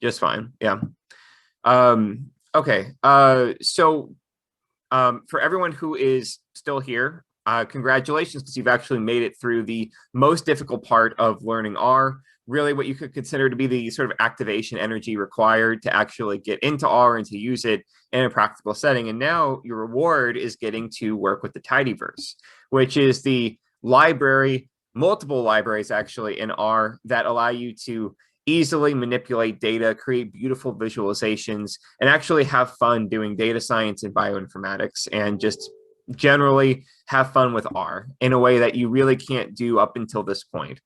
Just fine. Yeah. Okay. For everyone who is still here, congratulations, because you've actually made it through the most difficult part of learning R, really what you could consider to be the sort of activation energy required to actually get into R and to use it in a practical setting. And now your reward is getting to work with the Tidyverse, which is the library, multiple libraries actually in R that allow you to easily manipulate data, create beautiful visualizations, and actually have fun doing data science and bioinformatics, and just generally have fun with R in a way that you really can't do up until this point.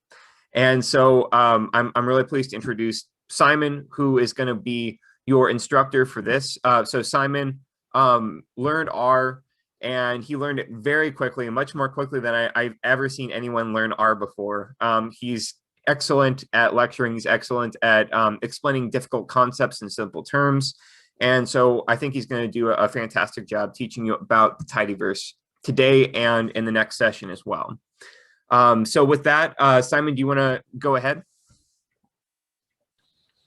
And so I'm really pleased to introduce Simon, who is going to be your instructor for this. So Simon learned R, and he learned it very quickly, and much more quickly than I've ever seen anyone learn R before. He's excellent at lecturing. He's excellent at explaining difficult concepts in simple terms. And so I think he's going to do a fantastic job teaching you about the Tidyverse today and in the next session as well. So with that, Simon, do you want to go ahead?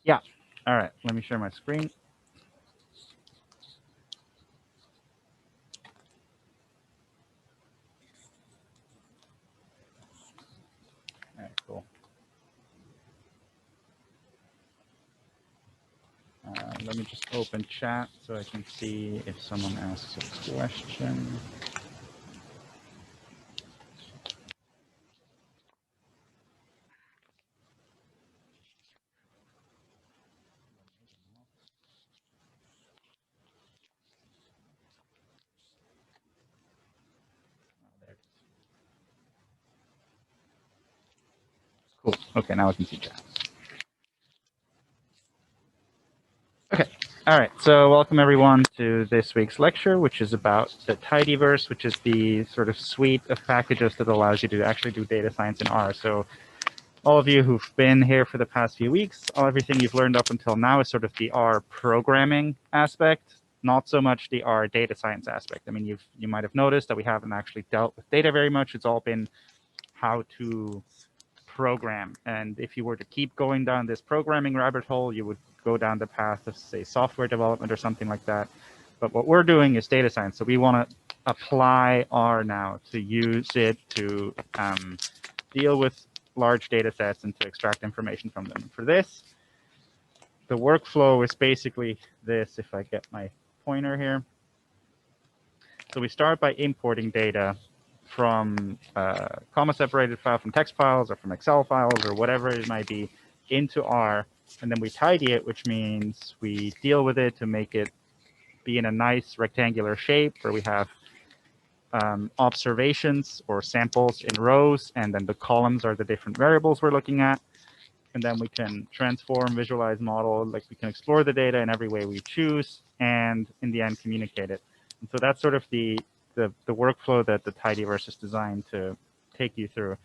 Yeah. All right. Let me share my screen. All right, cool. Let me just open chat so I can see if someone asks a question. Cool. Okay, now I can see chat. Okay. All right. So welcome everyone to this week's lecture, which is about the Tidyverse, which is the sort of suite of packages that allows you to actually do data science in R. So all of you who've been here for the past few weeks, everything you've learned up until now is sort of the R programming aspect, not so much the R data science aspect. I mean, you might have noticed that we haven't actually dealt with data very much. It's all been how to program. And if you were to keep going down this programming rabbit hole, you would go down the path of, say, software development or something like that. But what we're doing is data science. So we want to apply R now to use it to deal with large data sets and to extract information from them. For this, the workflow is basically this, if I get my pointer here. So we start by importing data from comma-separated file, from text files or from Excel files or whatever it might be, into R, and then we tidy it, which means we deal with it to make it be in a nice rectangular shape where we have observations or samples in rows, and then the columns are the different variables we're looking at. And then we can transform, visualize, model, like we can explore the data in every way we choose, and in the end communicate it. And so that's sort of the workflow that the Tidyverse is designed to take you through.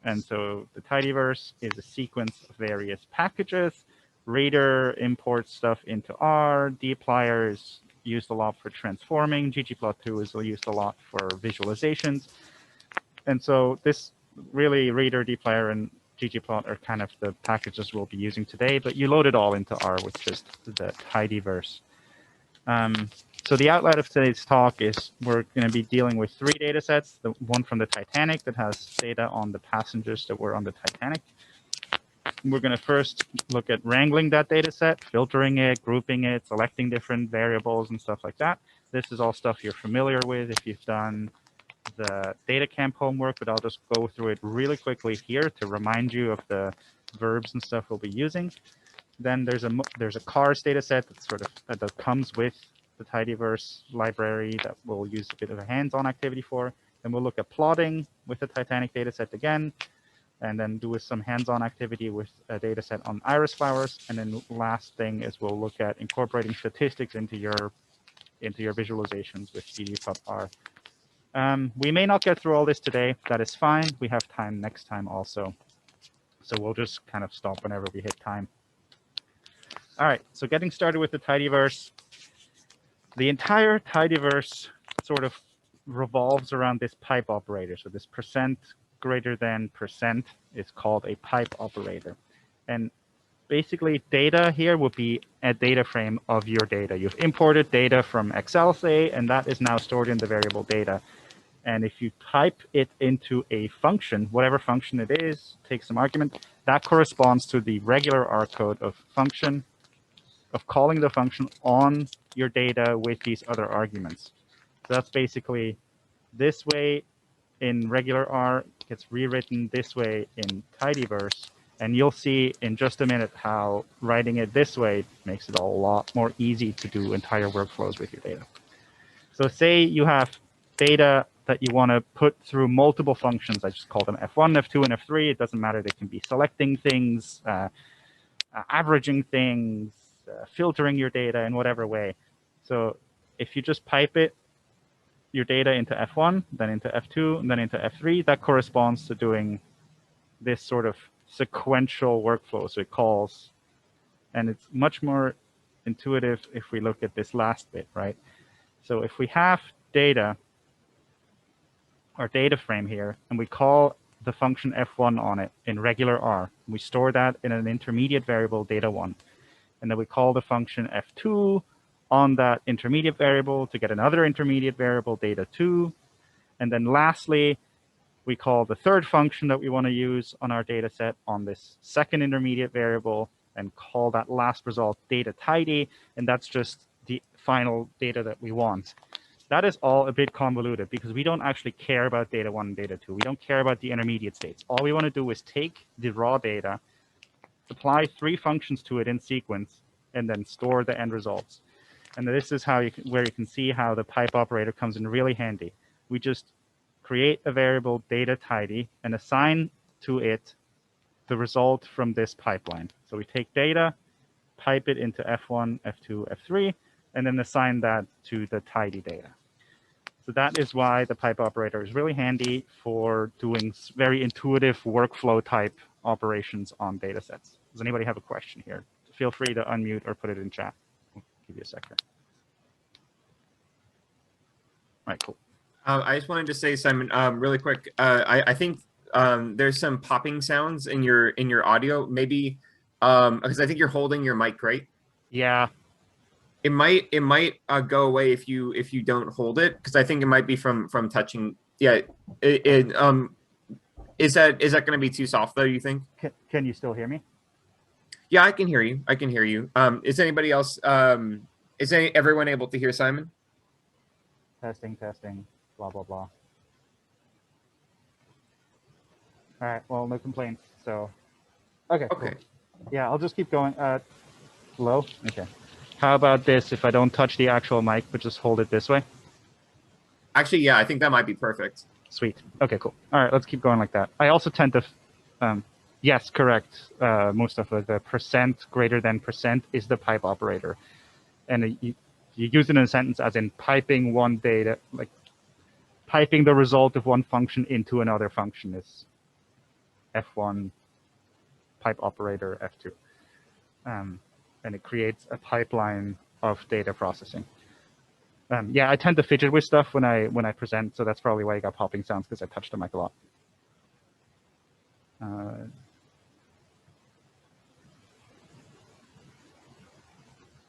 And so the Tidyverse is a sequence of various packages. Reader imports stuff into R. dplyr is used a lot for transforming. ggplot2 is used a lot for visualizations. And so this really, reader, dplyr, and ggplot are kind of the packages we'll be using today, but you load it all into R with just the Tidyverse. So the outline of today's talk is we're going to be dealing with 3 data sets, the one from the Titanic that has data on the passengers that were on the Titanic. We're going to first look at wrangling that data set, filtering it, grouping it, selecting different variables and stuff like that. This is all stuff you're familiar with if you've done the data camp homework, but I'll just go through it really quickly here to remind you of the verbs and stuff we'll be using. Then there's a cars data set that's sort of that comes with the Tidyverse library that we'll use a bit of a hands-on activity for. Then we'll look at plotting with the Titanic data set again, and then do some hands-on activity with a data set on iris flowers. And then last thing is we'll look at incorporating statistics into your visualizations with ggplot-r. We may not get through all this today. That is fine. We have time next time also. So we'll just kind of stop whenever we hit time. All right, so getting started with the Tidyverse. The entire Tidyverse sort of revolves around this pipe operator. So this % greater than % is called a pipe operator. And basically data here would be a data frame of your data. You've imported data from Excel, say, and that is now stored in the variable data. And if you type it into a function, whatever function it is, take some argument, that corresponds to the regular R code of function, of calling the function on your data with these other arguments. So that's basically this way in regular R gets rewritten this way in Tidyverse. And you'll see in just a minute how writing it this way makes it a lot more easy to do entire workflows with your data. So say you have data that you want to put through multiple functions. I just call them F1, F2, and F3. It doesn't matter. They can be selecting things, averaging things, filtering your data in whatever way. So if you just pipe it, your data into F1, then into F2, and then into F3, that corresponds to doing this sort of sequential workflow. So it calls, and it's much more intuitive if we look at this last bit, right? So if we have data, our data frame here, and we call the function f1 on it in regular R, we store that in an intermediate variable data1, and then we call the function f2 on that intermediate variable to get another intermediate variable data2, and then lastly, we call the third function that we want to use on our data set on this second intermediate variable and call that last result data tidy, and that's just the final data that we want. That is all a bit convoluted because we don't actually care about data 1 and data 2. We don't care about the intermediate states. All we want to do is take the raw data, apply 3 functions to it in sequence, and then store the end results. And this is how where you can see how the pipe operator comes in really handy. We just create a variable data tidy and assign to it the result from this pipeline. So we take data, pipe it into F1, F2, F3, and then assign that to the tidy data. So that is why the pipe operator is really handy for doing very intuitive workflow type operations on data sets. Does anybody have a question here? Feel free to unmute or put it in chat. I'll give you a second. All right, cool. I just wanted to say, Simon, really quick. I think there's some popping sounds in your audio. Maybe because I think you're holding your mic, right? Yeah. It might go away if you don't hold it, because I think it might be from touching. Yeah. Is that going to be too soft though, you think? Can you still hear me? Yeah, I can hear you. I can hear you. Is anybody else? Is everyone able to hear Simon? Testing, testing, blah, blah, blah. All right, well, no complaints, so. Okay, Okay. Cool. Yeah, I'll just keep going. Hello? Okay. How about this if I don't touch the actual mic, but just hold it this way? Actually, yeah, I think that might be perfect. Sweet. Okay, cool. All right, let's keep going like that. I also tend to, yes, correct, Mustafa, the percent greater than percent is the pipe operator. And you use it in a sentence as in piping one data, like piping the result of one function into another function is F1 pipe operator F2. And it creates a pipeline of data processing. Yeah, I tend to fidget with stuff when I present, so that's probably why you got popping sounds, because I touched the mic a lot.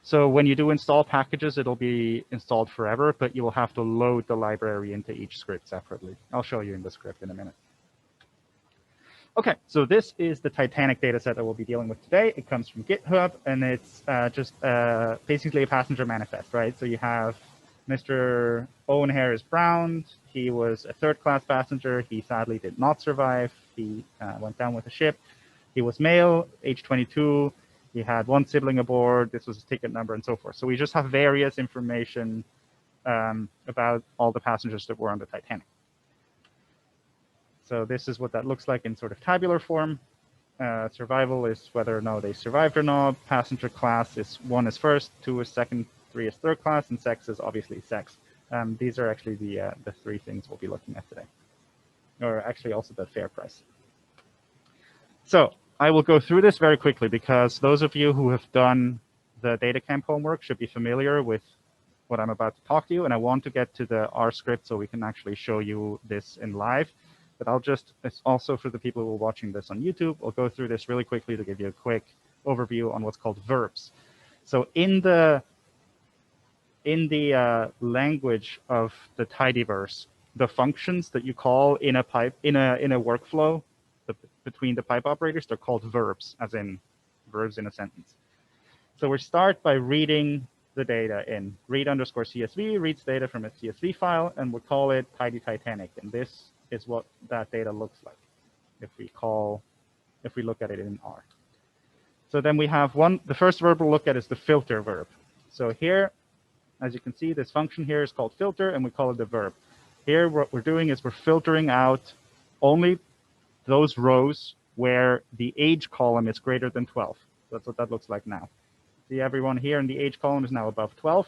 So when you do install packages, it'll be installed forever, but you will have to load the library into each script separately. I'll show you in the script in a minute. Okay, so this is the Titanic dataset that we'll be dealing with today. It comes from GitHub, and it's just basically a passenger manifest, right? So you have Mr. Owen Harris Brown. He was a third-class passenger. He sadly did not survive. He went down with a ship. He was male, age 22. He had 1 sibling aboard. This was his ticket number and so forth. So we just have various information about all the passengers that were on the Titanic. So this is what that looks like in sort of tabular form. Survival is whether or no they survived or not. Passenger class is 1 is first, 2 is second, 3 is third class, and sex is obviously sex. These are actually the 3 things we'll be looking at today, or actually also the fare price. So I will go through this very quickly because those of you who have done the data camp homework should be familiar with what I'm about to talk to you, and I want to get to the R script so we can actually show you this in live. But I'll just, it's also for the people who are watching this on YouTube, I'll go through this really quickly to give you a quick overview on what's called verbs. So in the language of the Tidyverse, the functions that you call in a workflow between the pipe operators, they're called verbs, as in verbs in a sentence. So we start by reading the data in read_CSV, reads data from a CSV file, and we'll call it Tidy Titanic. And this is what that data looks like if we look at it in R. So then we have the first verb we'll look at is the filter verb. So here, as you can see, this function here is called filter, and we call it the verb. Here, what we're doing is we're filtering out only those rows where the age column is greater than 12. That's what that looks like now. See, everyone here in the age column is now above 12.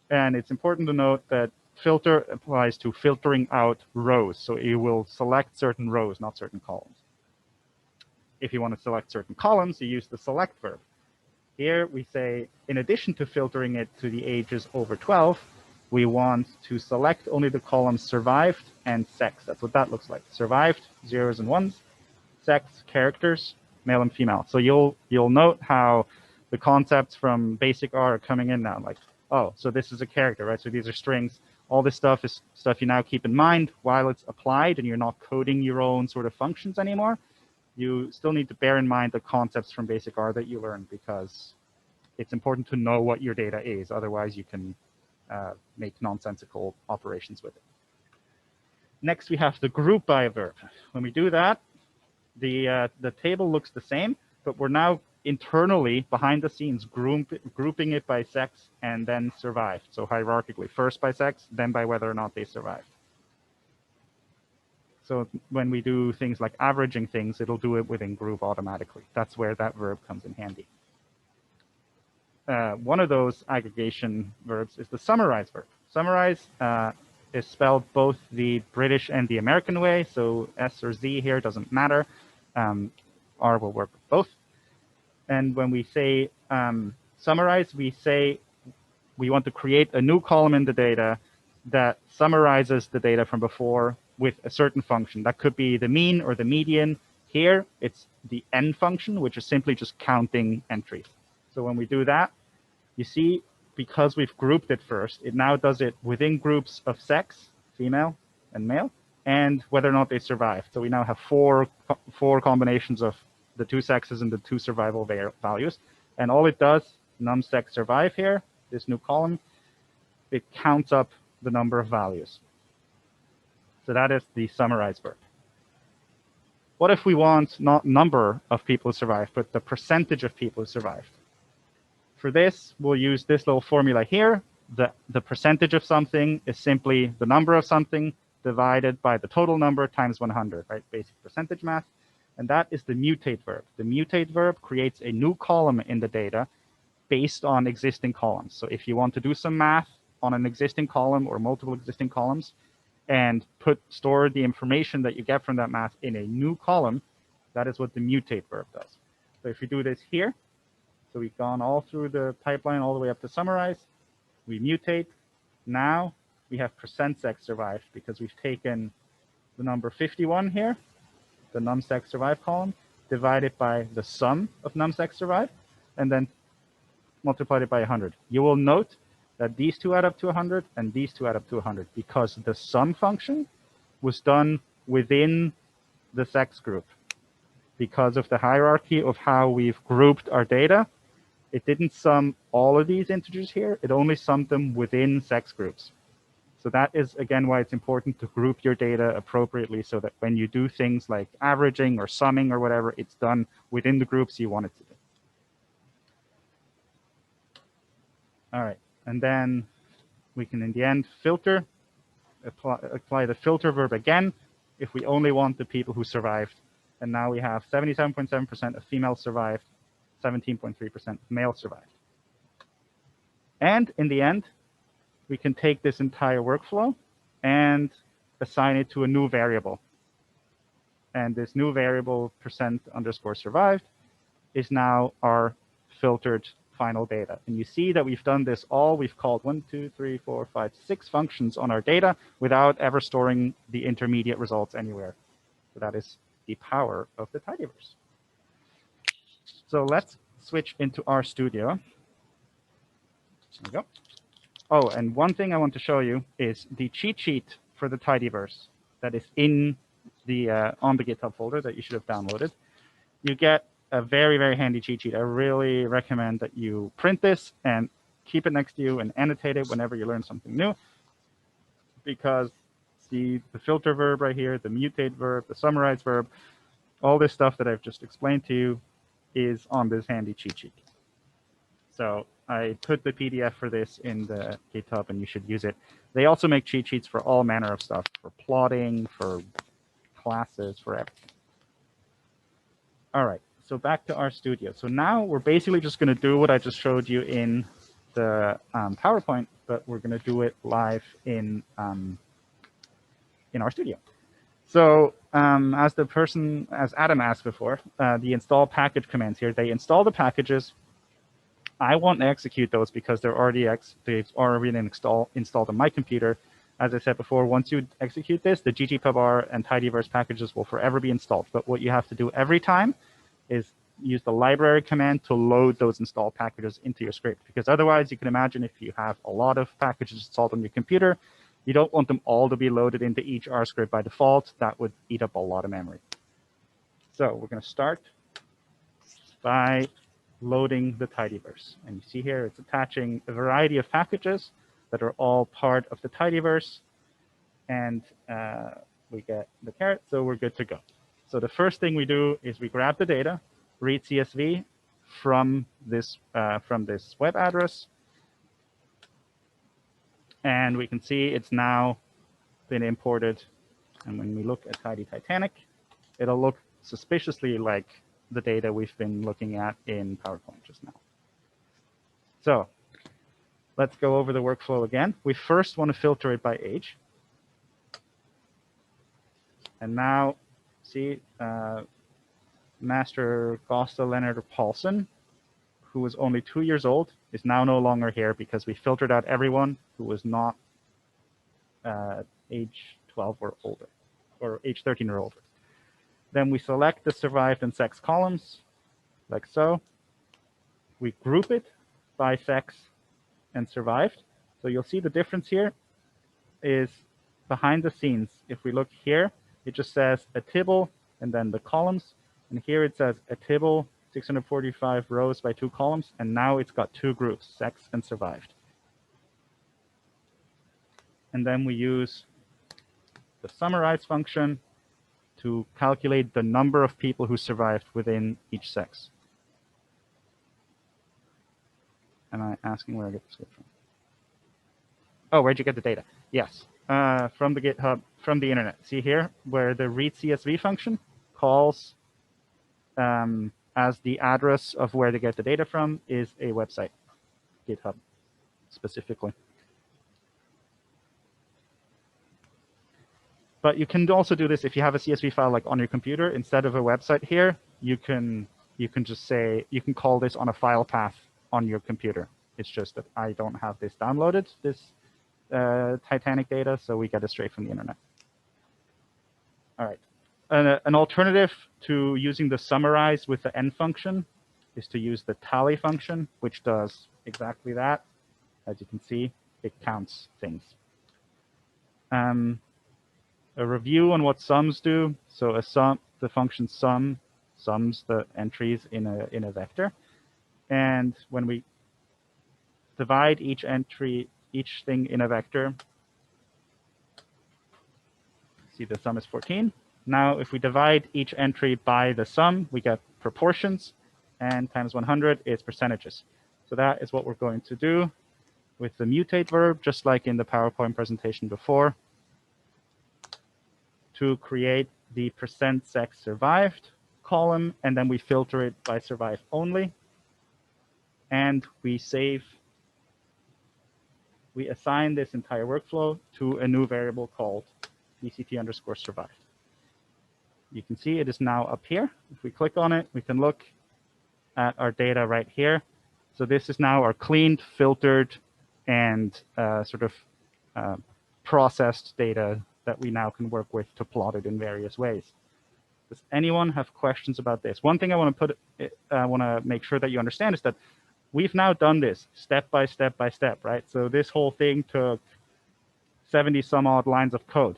And it's important to note that filter applies to filtering out rows. So you will select certain rows, not certain columns. If you want to select certain columns, you use the select verb. Here we say, in addition to filtering it to the ages over 12, we want to select only the columns survived and sex. That's what that looks like. Survived, 0s and 1s. Sex, characters, male and female. So you'll note how the concepts from basic R are coming in now. Like, oh, so this is a character, right? So these are strings. All this stuff is stuff you now keep in mind while it's applied and you're not coding your own sort of functions anymore. You still need to bear in mind the concepts from basic R that you learned, because it's important to know what your data is. Otherwise, you can make nonsensical operations with it. Next, we have the group by verb. When we do that, the table looks the same, but we're now internally, behind the scenes, grouping it by sex and then survived. So hierarchically, first by sex, then by whether or not they survived. So when we do things like averaging things, it'll do it within group automatically. That's where that verb comes in handy. One of those aggregation verbs is the summarize verb. Summarize is spelled both the British and the American way, so S or Z here doesn't matter. R will work with both. And when we say summarize, we say we want to create a new column in the data that summarizes the data from before with a certain function. That could be the mean or the median. Here, it's the n function, which is simply just counting entries. So when we do that, you see, because we've grouped it first, it now does it within groups of sex, female and male, and whether or not they survive. So we now have four combinations of the two sexes and the two survival values. And all it does, num sex survive here, this new column, it counts up the number of values. So that is the summarize verb. What if we want not number of people who survived, but the percentage of people who survived? For this, we'll use this little formula here. The percentage of something is simply the number of something divided by the total number times 100, right? Basic percentage math. And that is the mutate verb. The mutate verb creates a new column in the data based on existing columns. So if you want to do some math on an existing column or multiple existing columns and store the information that you get from that math in a new column, that is what the mutate verb does. So if we do this here, so we've gone all through the pipeline all the way up to summarize, we mutate. Now we have percent sex survived because we've taken the number 51 here, the num sex survive column, divided by the sum of num sex survive, and then multiplied it by 100. You will note that these two add up to 100 and these two add up to 100 because the sum function was done within the sex group. Because of the hierarchy of how we've grouped our data, it didn't sum all of these integers here. It only summed them within sex groups. So that is, again, why it's important to group your data appropriately so that when you do things like averaging or summing or whatever, it's done within the groups you want it to do. All right, and then we can, in the end, filter, apply the filter verb again if we only want the people who survived. And now we have 77.7% of females survived, 17.3% male survived. And in the end, we can take this entire workflow and assign it to a new variable. And this new variable %_survived is now our filtered final data. And you see that we've done this all. We've called 1, 2, 3, 4, 5, 6 functions on our data without ever storing the intermediate results anywhere. So that is the power of the Tidyverse. So let's switch into RStudio. There we go. Oh, and one thing I want to show you is the cheat sheet for the Tidyverse that is in the on the GitHub folder that you should have downloaded. You get a very, very handy cheat sheet. I really recommend that you print this and keep it next to you and annotate it whenever you learn something new, because the filter verb right here, the mutate verb, the summarize verb, all this stuff that I've just explained to you is on this handy cheat sheet. So I put the PDF for this in the GitHub, and you should use it. They also make cheat sheets for all manner of stuff, for plotting, for classes, for everything. All right, so back to RStudio. So now we're basically just going to do what I just showed you in the PowerPoint, but we're going to do it live in RStudio. So as Adam asked before, the install package commands here, they install the packages. I won't execute those because they've already been installed on my computer. As I said before, once you execute this, the ggpubr and tidyverse packages will forever be installed. But what you have to do every time is use the library command to load those installed packages into your script. Because otherwise, you can imagine if you have a lot of packages installed on your computer, you don't want them all to be loaded into each R script by default. That would eat up a lot of memory. So we're going to start by loading the Tidyverse. And you see here, it's attaching a variety of packages that are all part of the Tidyverse. And we get the caret, so we're good to go. So the first thing we do is we grab the data, read CSV from this web address. And we can see it's now been imported. And when we look at Tidy Titanic, it'll look suspiciously like the data we've been looking at in PowerPoint just now. So let's go over the workflow again. We first want to filter it by age. And now, see, Master Gosta Leonard Paulson, who was only 2 years old, is now no longer here because we filtered out everyone who was not age 12 or older, or age 13 or older. Then we select the survived and sex columns, like so. We group it by sex and survived. So you'll see the difference here is behind the scenes. If we look here, it just says a tibble and then the columns. And here it says a tibble, 645 rows by 2 columns. And now it's got 2 groups, sex and survived. And then we use the summarize function to calculate the number of people who survived within each sex. Am I asking where I get the script from? Oh, where'd you get the data? Yes, from the GitHub, from the internet. See here, where the read CSV function calls as the address of where they get the data from is a website, GitHub specifically. But you can also do this if you have a CSV file like on your computer. Instead of a website here, you can just say, you can call this on a file path on your computer. It's just that I don't have this downloaded, this Titanic data, so we get it straight from the internet. All right. An alternative to using the summarize with the end function is to use the tally function, which does exactly that. As you can see, it counts things. A review on what sums do. So a sum, the function sum sums the entries in a vector. And when we divide each entry, each thing in a vector, see the sum is 14. Now, if we divide each entry by the sum, we get proportions, and times 100 is percentages. So that is what we're going to do with the mutate verb, just like in the PowerPoint presentation before, to create the % sex survived column, and then we filter it by survive only. And we assign this entire workflow to a new variable called dct_survived. You can see it is now up here. If we click on it, we can look at our data right here. So this is now our cleaned, filtered, and processed data that we now can work with to plot it in various ways. Does anyone have questions about this? One thing I want to make sure that you understand is that we've now done this step by step by step, right? So this whole thing took 70 some odd lines of code.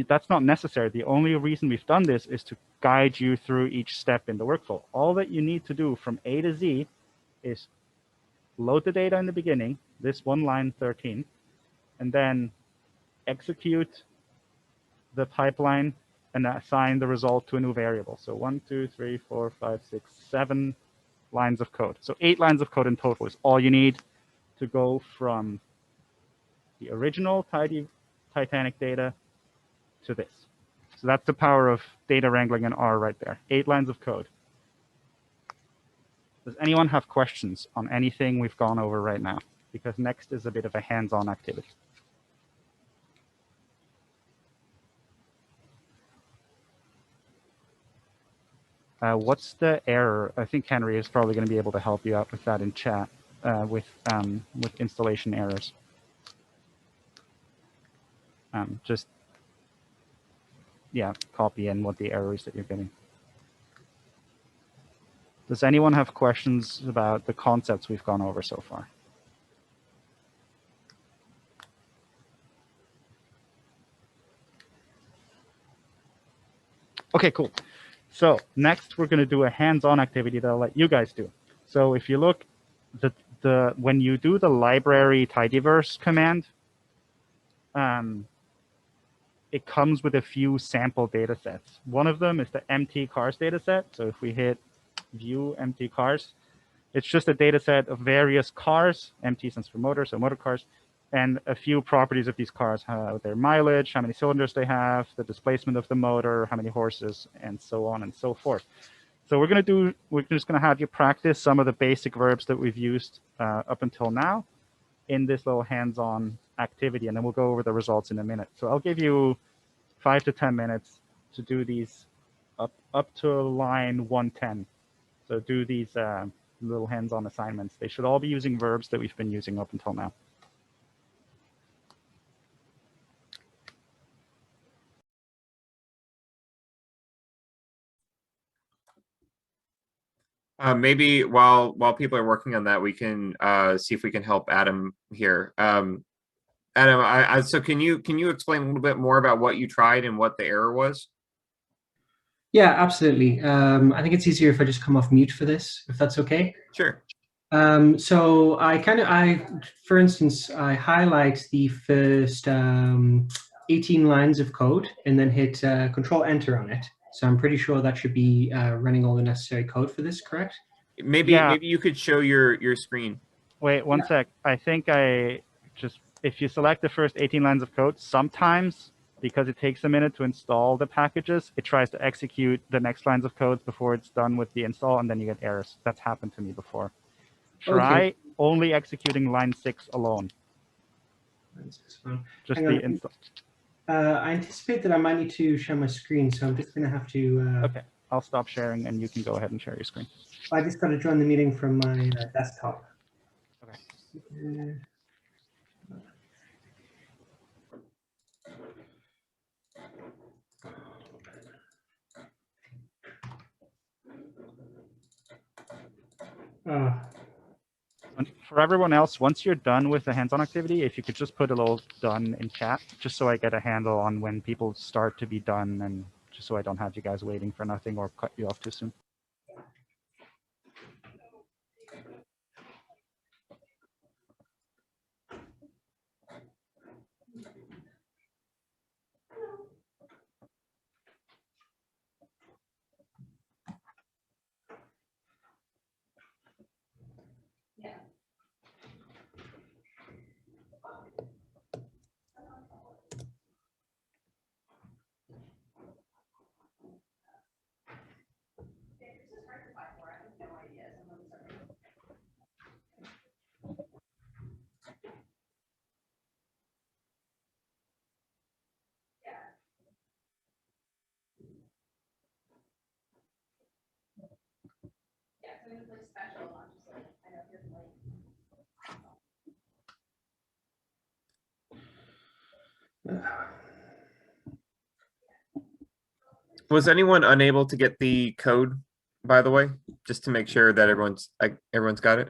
That's not necessary. The only reason we've done this is to guide you through each step in the workflow. All that you need to do from A to Z is load the data in the beginning, this one line 13, and then execute the pipeline and assign the result to a new variable. So 1, 2, 3, 4, 5, 6, 7 lines of code. So 8 lines of code in total is all you need to go from the original Titanic data to this. So that's the power of data wrangling in R right there. 8 lines of code. Does anyone have questions on anything we've gone over right now? Because next is a bit of a hands-on activity. What's the error? I think Henry is probably going to be able to help you out with that in chat with installation errors. Just, yeah, copy in what the error is that you're getting. Does anyone have questions about the concepts we've gone over so far? Okay, cool. So next, we're going to do a hands-on activity that I'll let you guys do. So if you look, when you do the library tidyverse command, it comes with a few sample data sets. One of them is the empty cars data set. So if we hit view empty cars, it's just a data set of various cars, empty stands for motor, so motor cars, and a few properties of these cars, their mileage, how many cylinders they have, the displacement of the motor, how many horses, and so on and so forth. So we're just going to have you practice some of the basic verbs that we've used up until now in this little hands-on activity, and then we'll go over the results in a minute. So I'll give you 5 to 10 minutes to do these up to line 110. So do these little hands-on assignments. They should all be using verbs that we've been using up until now. Maybe while people are working on that, we can see if we can help Adam here. Adam, so can you explain a little bit more about what you tried and what the error was? Yeah, absolutely. I think it's easier if I just come off mute for this, if that's okay. Sure. So for instance, I highlight the first 18 lines of code and then hit Control Enter on it. So I'm pretty sure that should be running all the necessary code for this, correct? Maybe you could show your screen. Wait, one sec. I think if you select the first 18 lines of code, sometimes because it takes a minute to install the packages, it tries to execute the next lines of code before it's done with the install, and then you get errors. That's happened to me before. Try only executing line 6 alone. Just the install. I anticipate that I might need to share my screen, so I'm just going to have to... Okay, I'll stop sharing, and you can go ahead and share your screen. I just got to join the meeting from my desktop. Okay. For everyone else, once you're done with the hands-on activity, if you could just put a little done in chat, just so I get a handle on when people start to be done, and just so I don't have you guys waiting for nothing or cut you off too soon. Was anyone unable to get the code, by the way, just to make sure that everyone's got it?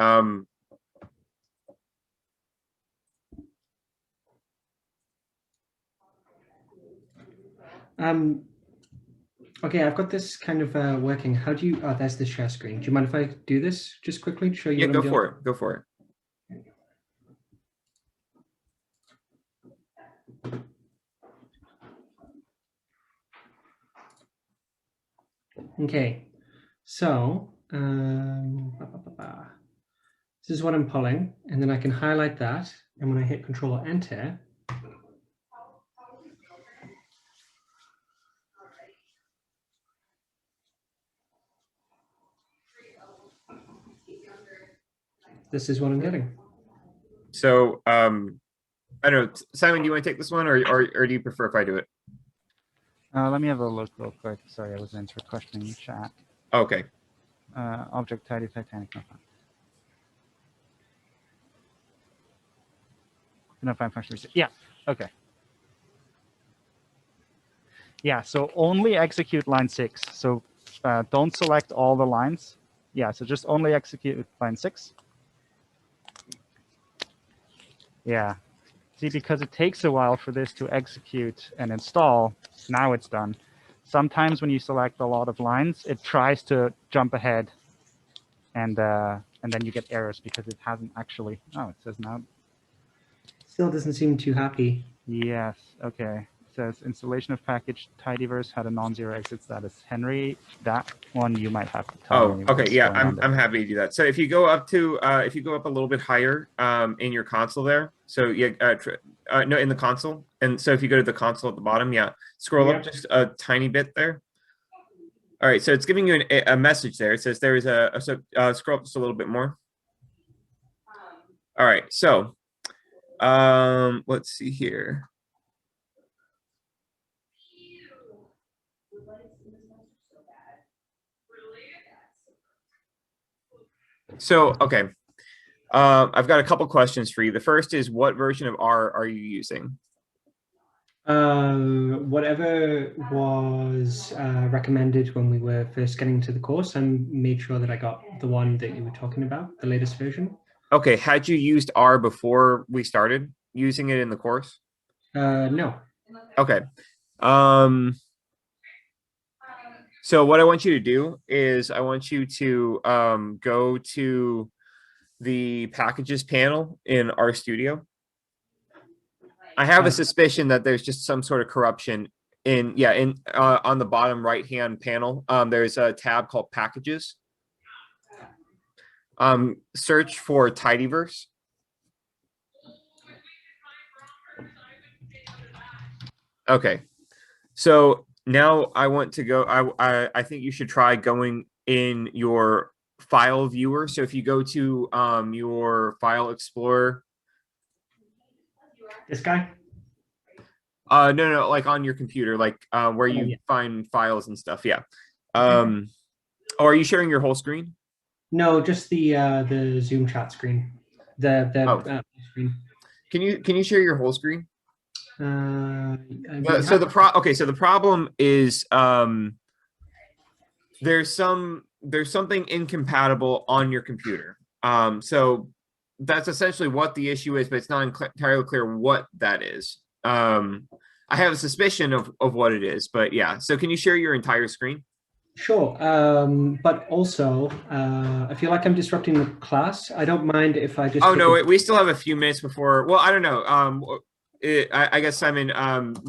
Um, Okay, I've got this kind of working. How do you? Oh, there's the share screen. Do you mind if I do this just quickly to show you yeah, what go I'm doing? for it. Go for it. Okay, so this is what I'm pulling, and then I can highlight that, and when I hit Control or Enter, this is what I'm getting. So, I don't know, Simon, do you want to take this one, or do you prefer if I do it? Let me have a look real quick. Sorry, I was answering a question in the chat. Okay. Object tidy Titanic. No find function reset. Yeah. Okay. Yeah. So only execute line 6. So don't select all the lines. Yeah. So just only execute line 6. Yeah. See, because it takes a while for this to execute and install, now it's done. Sometimes when you select a lot of lines, it tries to jump ahead, and then you get errors because it hasn't actually. Oh, it says now. Still doesn't seem too happy. Yes. Okay. It says installation of package Tidyverse had a non-zero exit status. Henry, that one you might have to tell me. Okay. Yeah, going on I'm happy to do that. So if you go up a little bit higher in your console there, so yeah, no, in the console, and so if you go to the console at the bottom, yeah, scroll up just a tiny bit there. All right, so it's giving you a message there. It says there is scroll up just a little bit more. All right, so let's see here. So, okay, I've got a couple questions for you. The first is, what version of R are you using? Whatever was recommended when we were first getting into the course, I made sure that I got the one that you were talking about, the latest version. Okay, had you used R before we started using it in the course? No. Okay. So what I want you to do is I want you to go to the packages panel in RStudio. I have a suspicion that there's just some sort of corruption on the bottom right hand panel. There's a tab called packages. Search for Tidyverse. Okay, so now I want to go. I think you should try going in your file viewer. So if you go to your file explorer. This guy? No, like on your computer, like where you find files and stuff. Yeah. Oh, are you sharing your whole screen? No, just the Zoom chat screen. The screen. Can you share your whole screen? So the problem is there's something incompatible on your computer. So that's essentially what the issue is, but it's not entirely clear what that is. I have a suspicion of what it is, but yeah. So can you share your entire screen? Sure, but also I feel like I'm disrupting the class. I don't mind if I just. Oh no, we still have a few minutes before. Well, I don't know. I guess Simon.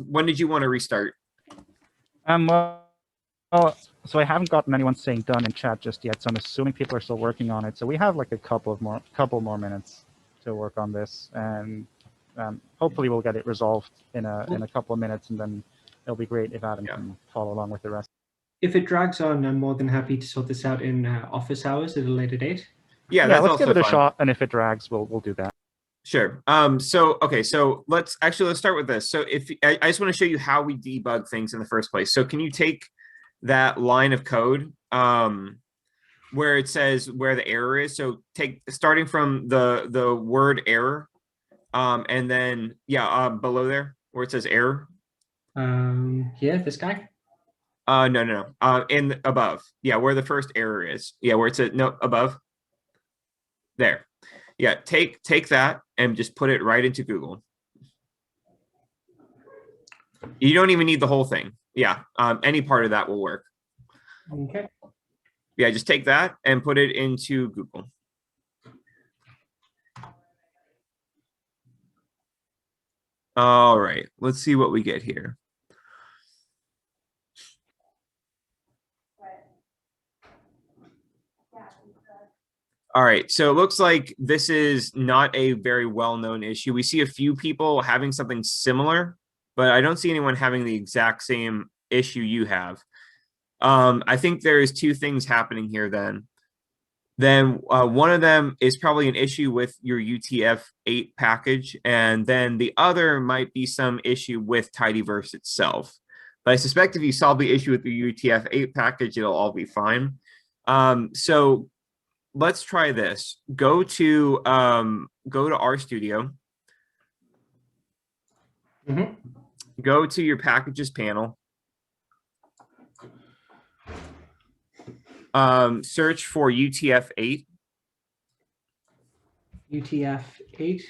When did you want to restart? Well, so I haven't gotten anyone saying done in chat just yet. So I'm assuming people are still working on it. So we have like a couple more minutes to work on this, and hopefully we'll get it resolved in a couple of minutes, and then it'll be great if Adam can follow along with the rest. If it drags on, I'm more than happy to sort this out in office hours at a later date. Yeah, let's give it a shot, and if it drags, we'll do that. Sure. So let's start with this. So if I just want to show you how we debug things in the first place. So can you take that line of code where it says where the error is. So starting from the word error, and then below there where it says error. Yeah, this guy. No. In above. Yeah, where the first error is. Yeah, where it says no above. There. Yeah, take that and just put it right into Google. You don't even need the whole thing. Yeah, any part of that will work. Okay. Yeah, just take that and put it into Google. All right, let's see what we get here. All right, so it looks like this is not a very well-known issue. We see a few people having something similar, but I don't see anyone having the exact same issue you have. I think there's two things happening here then. One of them is probably an issue with your UTF-8 package, and then the other might be some issue with Tidyverse itself. But I suspect if you solve the issue with the UTF-8 package, it'll all be fine. So let's try this. Go to RStudio. Mm-hmm. Go to your packages panel. Search for UTF-8. UTF-8.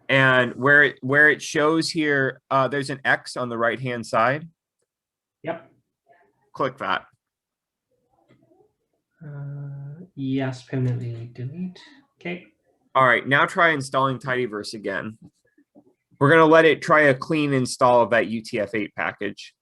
And where it shows here, there's an X on the right-hand side. Yep. Click that. Yes, permanently delete. Okay. All right, now try installing Tidyverse again. We're going to let it try a clean install of that UTF-8 package.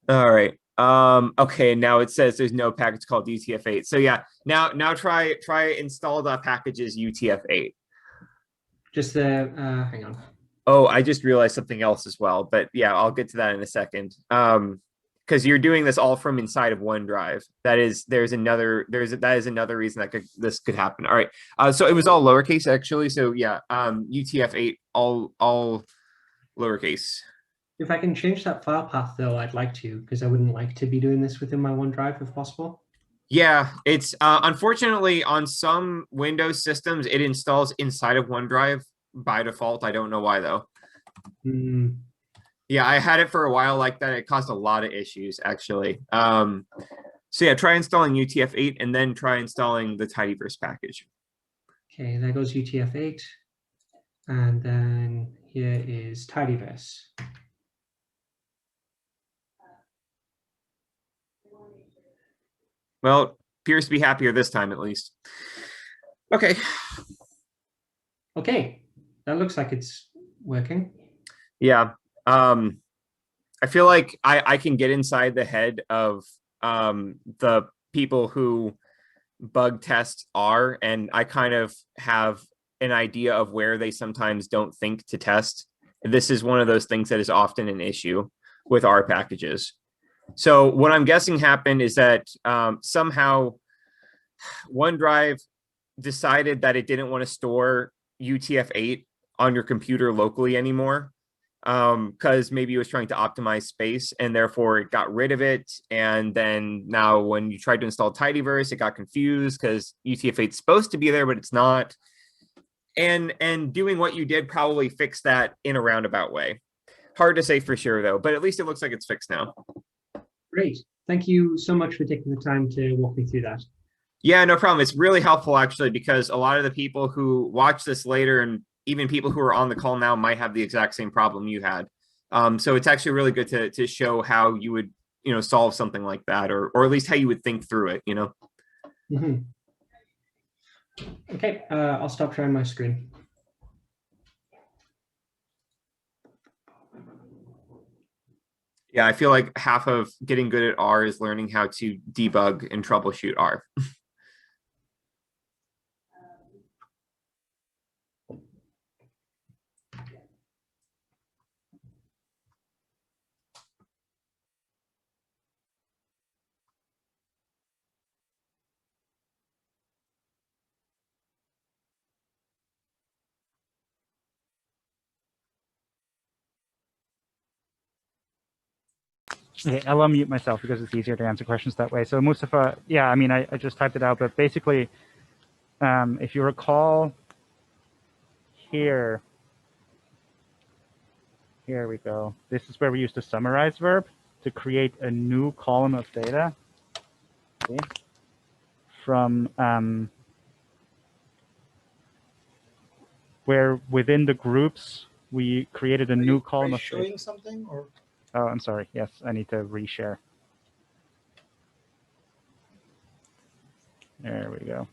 All right. Okay, now it says there's no package called UTF-8. So yeah, now try install the packages UTF-8. Just the hang on. Oh, I just realized something else as well, but yeah, I'll get to that in a second. Because you're doing this all from inside of OneDrive. That is another reason that this could happen. All right. So it was all lowercase actually. So yeah, UTF-8 all lowercase. If I can change that file path though, I'd like to, because I wouldn't like to be doing this within my OneDrive if possible. Yeah, it's unfortunately on some Windows systems it installs inside of OneDrive by default. I don't know why though. Yeah, I had it for a while like that. It caused a lot of issues actually. So yeah, try installing UTF-8 and then try installing the Tidyverse package. Okay, there goes UTF-8. And then here is Tidyverse. Well, appears to be happier this time at least. Okay. Okay, that looks like it's working. Yeah. I feel like I can get inside the head of the people who bug test R, and I kind of have an idea of where they sometimes don't think to test. This is one of those things that is often an issue with R packages. So what I'm guessing happened is that somehow OneDrive decided that it didn't want to store UTF-8 on your computer locally anymore, because maybe it was trying to optimize space and therefore it got rid of it. And then now when you tried to install Tidyverse, it got confused because UTF-8 is supposed to be there, but it's not. And doing what you did probably fixed that in a roundabout way. Hard to say for sure though, but at least it looks like it's fixed now. Great. Thank you so much for taking the time to walk me through that. Yeah, no problem. It's really helpful actually, because a lot of the people who watch this later and even people who are on the call now might have the exact same problem you had. So it's actually really good to show how you would, solve something like that, or at least how you would think through it, Mm-hmm. Okay, I'll stop sharing my screen. Yeah, I feel like half of getting good at R is learning how to debug and troubleshoot R. Okay, I'll unmute myself because it's easier to answer questions that way. So Mustafa, yeah, I mean, I just typed it out, but basically, if you recall here we go. This is where we use the summarize verb to create a new column of data. See? From where within the groups we created a new column of showing data. something or? Oh, I'm sorry. Yes, I need to reshare. There we go.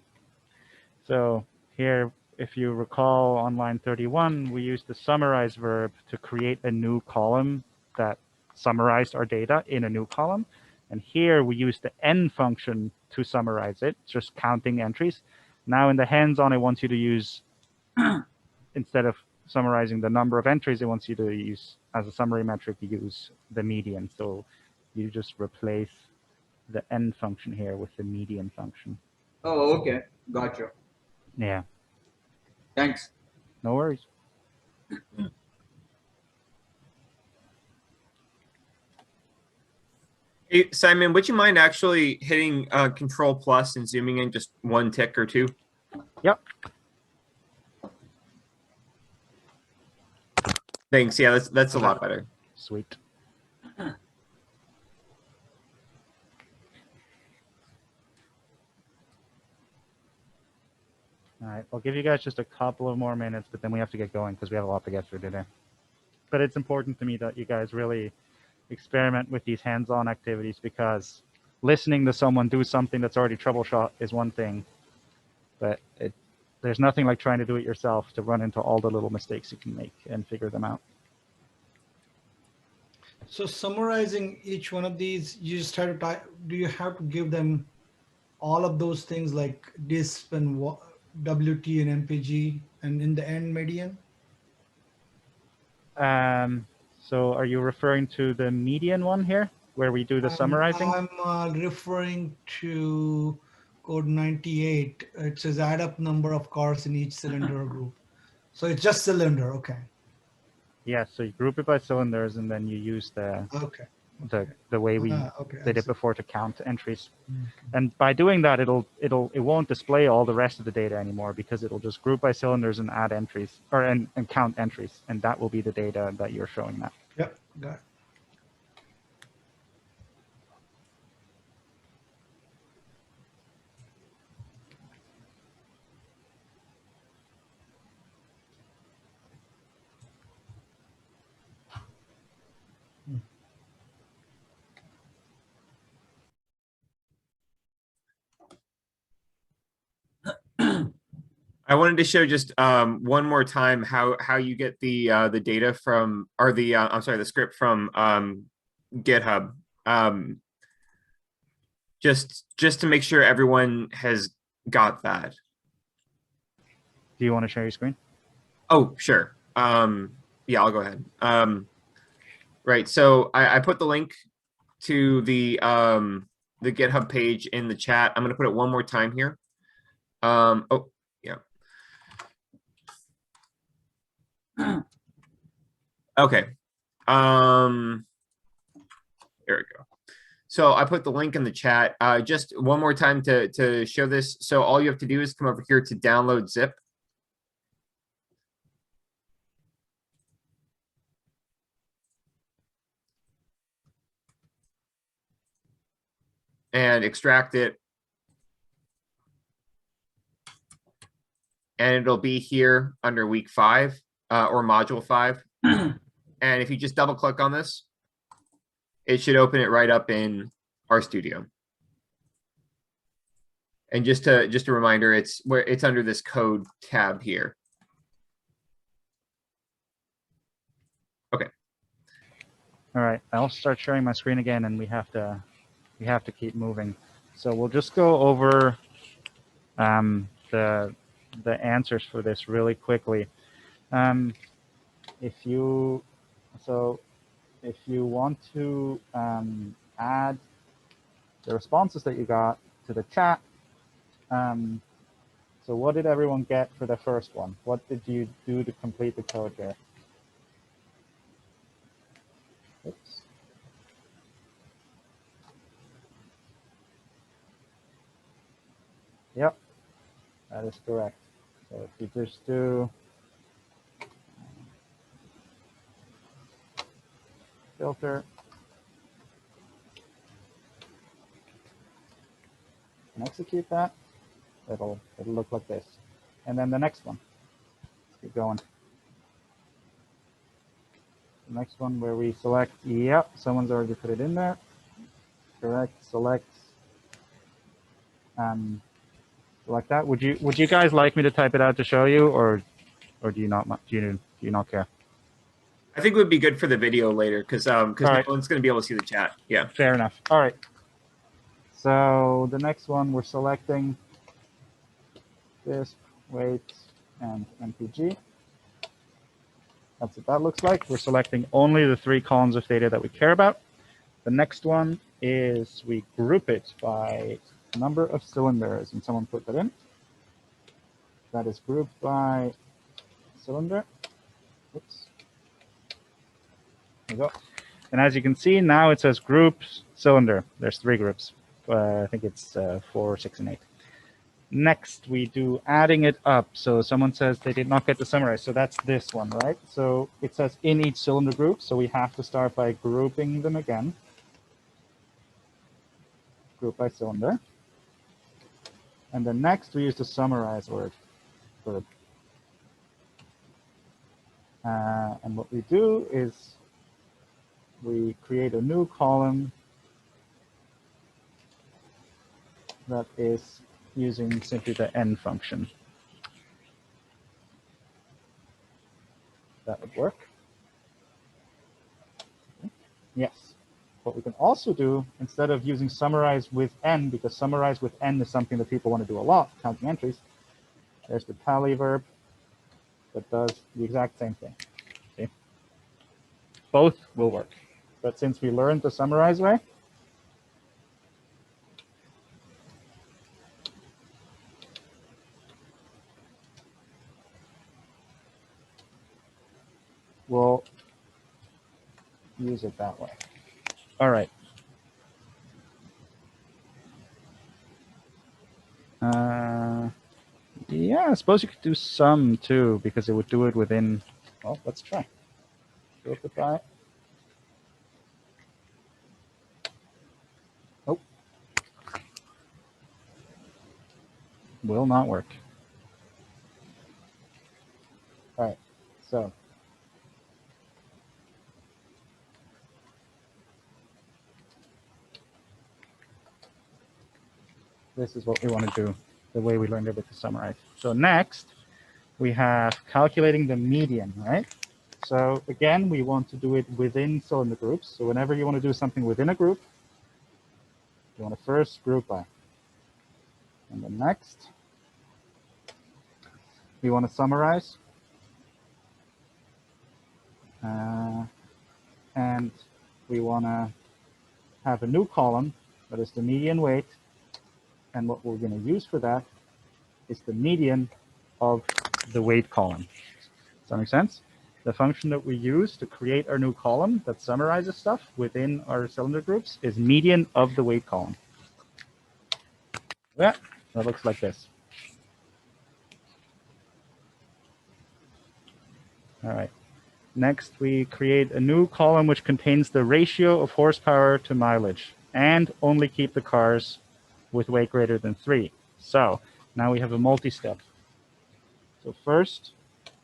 So here, if you recall on line 31, we used the summarize verb to create a new column that summarized our data in a new column. And here we use the end function to summarize it, just counting entries. Now in the hands-on, it wants you to use, instead of summarizing the number of entries, it wants you to use, as a summary metric, you use the median. So you just replace the end function here with the median function. Oh, okay. Gotcha. Yeah, Thanks. no worries. Hey, Simon, would you mind actually hitting Control Plus and zooming in just one tick or two? Yep. Thanks. Yeah, that's a lot better. Sweet. All right, I'll give you guys just a couple of more minutes, but then we have to get going because we have a lot to get through today. But it's important to me that you guys really experiment with these hands-on activities, because listening to someone do something that's already troubleshot is one thing, but there's nothing like trying to do it yourself to run into all the little mistakes you can make and figure them out. So summarizing each one of these, you just have to type, do you have to give them all of those things like disp and WT and MPG and in the end median? So are you referring to the median one here, where we do the summarizing? I'm referring to code 98. It says add up number of cars in each cylinder group. So it's just cylinder, okay. Yeah, so you group it by cylinders, and then you use the way we did it before to count entries. And by doing that, it won't display all the rest of the data anymore, because it'll just group by cylinders and add entries, or and count entries, and that will be the data that you're showing now. Yep, got it. I wanted to show just one more time how you get the data from, or the I'm sorry, the script from GitHub. Just to make sure everyone has got that. Do you want to share your screen? Oh, sure. Yeah, I'll go ahead. Right. So I put the link to the GitHub page in the chat. I'm going to put it one more time here. Oh, yeah. Okay. There we go. So I put the link in the chat. Just one more time to show this. So all you have to do is come over here to download zip. And extract it. And it'll be here under week 5 or module 5. And if you just double click on this, it should open it right up in RStudio. And just a reminder, it's under this code tab here. Okay. All right, I'll start sharing my screen again, and we have to keep moving. So we'll just go over the answers for this really quickly. If you want to add the responses that you got to the chat, so what did everyone get for the first one? What did you do to complete the code here? Oops. Yep, that is correct. So if you just do filter and execute that, it'll look like this. And then the next one. Let's keep going. The next one where we select, yep, someone's already put it in there. Correct, select, like that. Would you guys like me to type it out to show you, or do you not care? I think it would be good for the video later because no right. one's going to be able to see the chat. Yeah. Fair enough. All right. So the next one, we're selecting disk, weight, and MPG. That's what that looks like. We're selecting only the 3 columns of data that we care about. The next one is we group it by number of cylinders, and someone put that in. That is grouped by cylinder. Oops. There we go. And as you can see, now it says group cylinder. There's 3 groups. I think it's 4, 6, and 8. Next, we do adding it up. So someone says they did not get to summarize. So that's this one, right? So it says in each cylinder group. So we have to start by grouping them again. Group by cylinder. And then next, we use the summarize word. Verb. And what we do is we create a new column that is using simply the n function. That would work. Yes. What we can also do, instead of using summarize with n, because summarize with n is something that people want to do a lot, counting entries, there's the tally verb that does the exact same thing. See? Both will work. But since we learned the summarize way, we'll use it that way. All right. Yeah, I suppose you could do some too, because it would do it within. Well, let's try. Group it by. Oh. Will not work. All right. So. This is what we want to do, the way we learned it with the summarize. So next, we have calculating the median, right? So again, we want to do it within cylinder groups. So whenever you want to do something within a group, you want to first group by. And then next, we want to summarize. And we want to have a new column that is the median weight. And what we're going to use for that is the median of the weight column. Does that make sense? The function that we use to create our new column that summarizes stuff within our cylinder groups is median of the weight column. Yeah, that looks like this. All right. Next, we create a new column which contains the ratio of horsepower to mileage and only keep the cars with weight greater than 3. So now we have a multi-step. So first,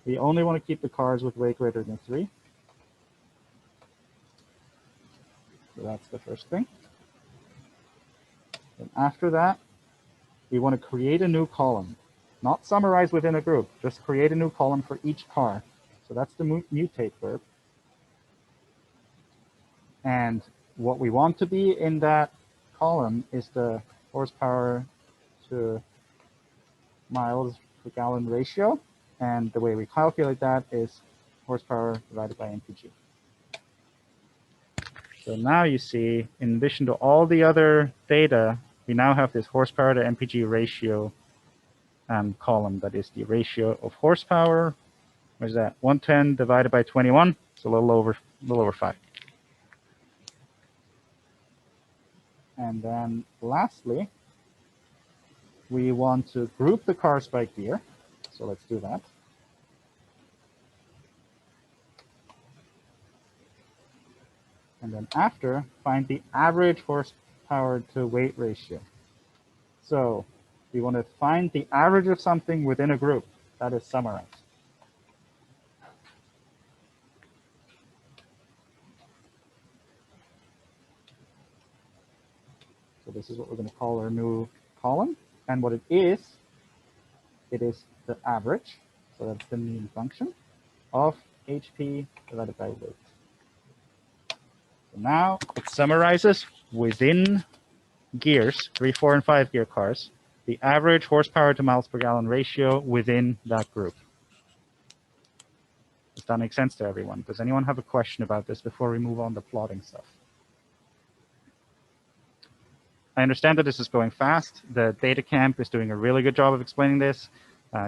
we only want to keep the cars with weight greater than 3. So that's the first thing. And after that, we want to create a new column. Not summarize within a group, just create a new column for each car. So that's the mutate verb. And what we want to be in that column is the horsepower to miles per gallon ratio. And the way we calculate that is horsepower divided by MPG. So now you see, in addition to all the other data, we now have this horsepower to MPG ratio column. That is the ratio of horsepower. What is that? 110 divided by 21. It's a little over 5. And then lastly, we want to group the cars by gear. So let's do that. And then after, find the average horsepower to weight ratio. So we want to find the average of something within a group. That is summarized. So this is what we're going to call our new column. And what it is the average. So that's the mean function of HP divided by weight. So now it summarizes within gears, 3, 4, and 5 gear cars, the average horsepower to miles per gallon ratio within that group. Does that make sense to everyone? Does anyone have a question about this before we move on to plotting stuff? I understand that this is going fast. The data camp is doing a really good job of explaining this.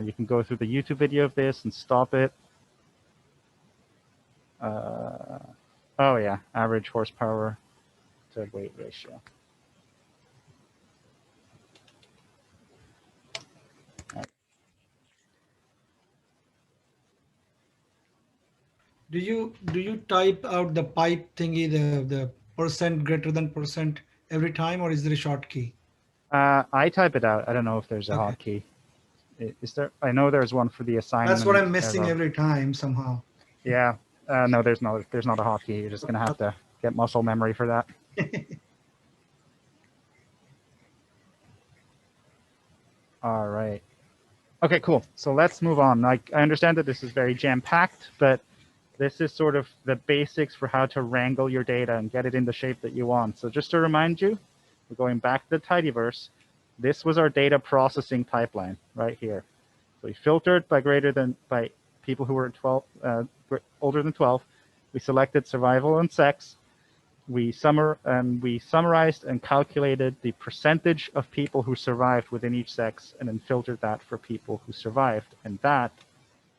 You can go through the YouTube video of this and stop it. Oh yeah, average horsepower to weight ratio. Do you type out the pipe thingy, the percent greater than percent every time, or is there a short key? I type it out. I don't know if there's a Okay. hotkey. Is there? I know there's one for the assignment. That's what I'm missing error. every time somehow. Yeah. No, there's not a hotkey. You're just gonna have to get muscle memory for that. All right. Okay, cool. So let's move on. Like, I understand that this is very jam-packed, but this is sort of the basics for how to wrangle your data and get it in the shape that you want. So just to remind you, we're going back to the Tidyverse. This was our data processing pipeline right here. So we filtered by people who were older than 12. We selected survival and sex. We summarized and calculated the percentage of people who survived within each sex, and then filtered that for people who survived. And that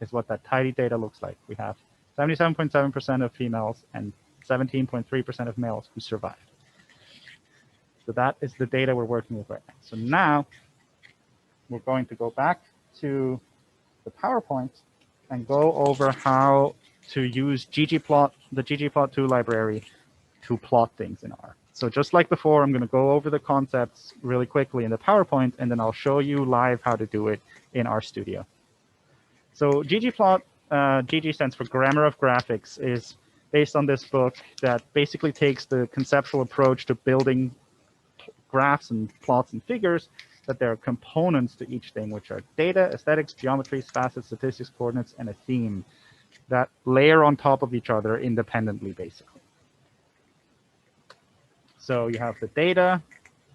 is what that tidy data looks like. We have 77.7% of females and 17.3% of males who survived. So that is the data we're working with right now. So now we're going to go back to the PowerPoint and go over how to use ggplot, the ggplot2 library, to plot things in R. So just like before, I'm going to go over the concepts really quickly in the PowerPoint, and then I'll show you live how to do it in RStudio. So ggplot, GG stands for Grammar of Graphics, is based on this book that basically takes the conceptual approach to building graphs and plots and figures, that there are components to each thing, which are data, aesthetics, geometries, facets, statistics, coordinates, and a theme that layer on top of each other independently, basically. So you have the data,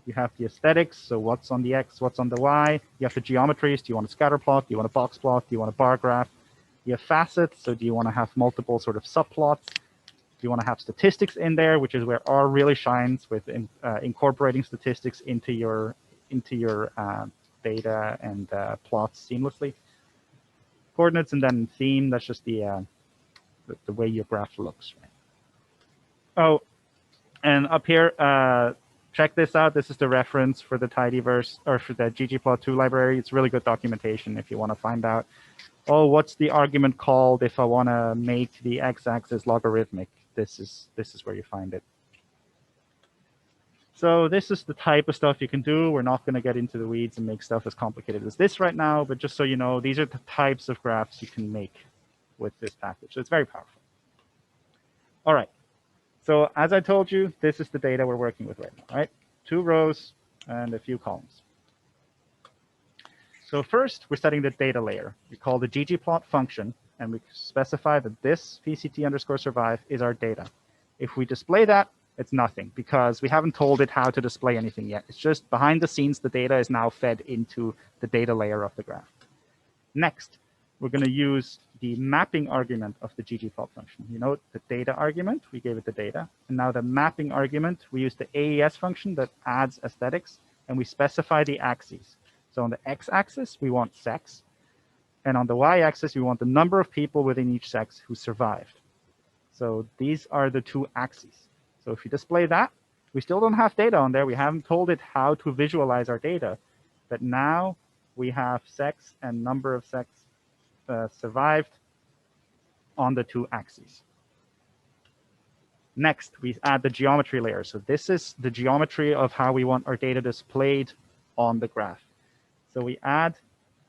you have the aesthetics, so what's on the X, what's on the Y. You have the geometries, do you want a scatter plot, do you want a box plot, do you want a bar graph? You have facets, so do you want to have multiple sort of subplots? Do you want to have statistics in there, which is where R really shines with incorporating statistics into your data and plots seamlessly. Coordinates, and then theme, that's just the way your graph looks. Right? Oh, and up here, check this out. This is the reference for the Tidyverse, or for the ggplot2 library. It's really good documentation if you want to find out, oh, what's the argument called if I want to make the x-axis logarithmic? This is where you find it. So this is the type of stuff you can do. We're not going to get into the weeds and make stuff as complicated as this right now, but just so you know, these are the types of graphs you can make with this package. So it's very powerful. All right. So as I told you, this is the data we're working with right now, right? 2 rows and a few columns. So first, we're setting the data layer. We call the ggplot function, and we specify that this PCT_survive is our data. If we display that, it's nothing, because we haven't told it how to display anything yet. It's just behind the scenes, the data is now fed into the data layer of the graph. Next, we're going to use the mapping argument of the ggplot function. You know, the data argument, we gave it the data. And now the mapping argument, we use the AES function that adds aesthetics, and we specify the axes. So on the x-axis, we want sex. And on the y-axis, we want the number of people within each sex who survived. So these are the 2 axes. So if you display that, we still don't have data on there. We haven't told it how to visualize our data. that now we have sex and number of sex survived on the two axes. Next, we add the geometry layer. So this is the geometry of how we want our data displayed on the graph. So we add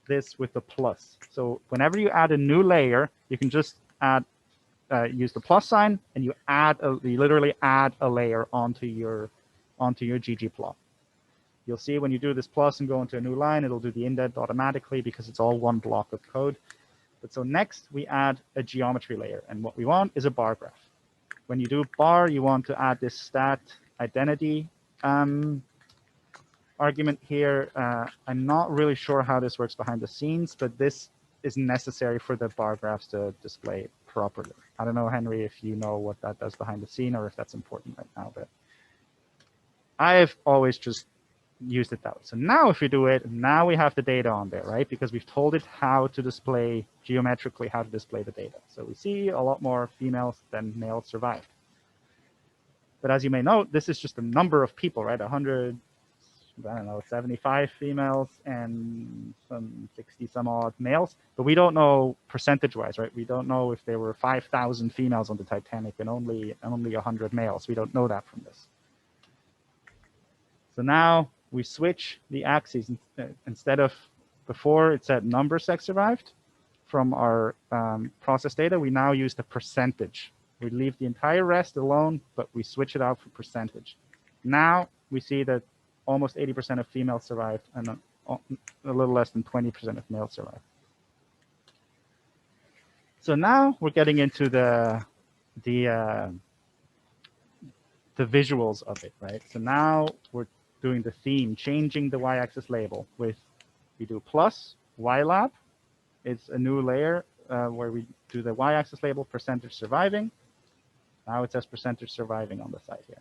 this with the plus. So whenever you add a new layer, you can just add use the plus sign, and you literally add a layer onto your ggplot. You'll see when you do this plus and go into a new line, it'll do the indent automatically because it's all one block of code. But so next we add a geometry layer, and what we want is a bar graph. When you do bar, you want to add this stat identity argument here. I'm not really sure how this works behind the scenes, but this is necessary for the bar graphs to display properly. I don't know, Henry, if you know what that does behind the scene or if that's important right now, but I've always just used it that way. So now if we do it, now we have the data on there, right? Because we've told it how to display, geometrically how to display the data. So we see a lot more females than males survived. But as you may note, this is just the number of people, right? 100, I don't know, 75 females and some 60 some odd males. But we don't know percentage-wise, right? We don't know if there were 5,000 females on the Titanic and only 100 males. We don't know that from this. So now we switch the axes. Instead of before it said number sex survived from our process data, we now use the percentage. We leave the entire rest alone, but we switch it out for percentage. Now we see that almost 80% of females survived and a little less than 20% of males survived. So now we're getting into the visuals of it, right? So now we're doing the theme, changing the y-axis label with, we do plus ylab. It's a new layer where we do the y-axis label percentage surviving. Now it says percentage surviving on the side here.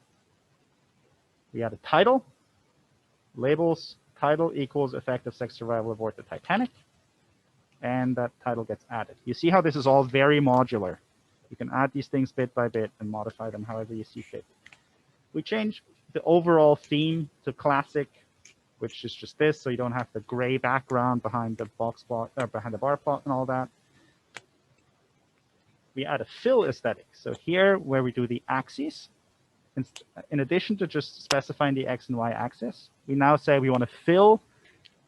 We add a title, labels title equals effective sex survival aboard the Titanic, and that title gets added. You see how this is all very modular. You can add these things bit by bit and modify them however you see fit. We change the overall theme to classic, which is just this, so you don't have the gray background behind the box plot or behind the bar plot and all that. We add a fill aesthetic. So here, where we do the axes, in addition to just specifying the x and y axis, we now say we want to fill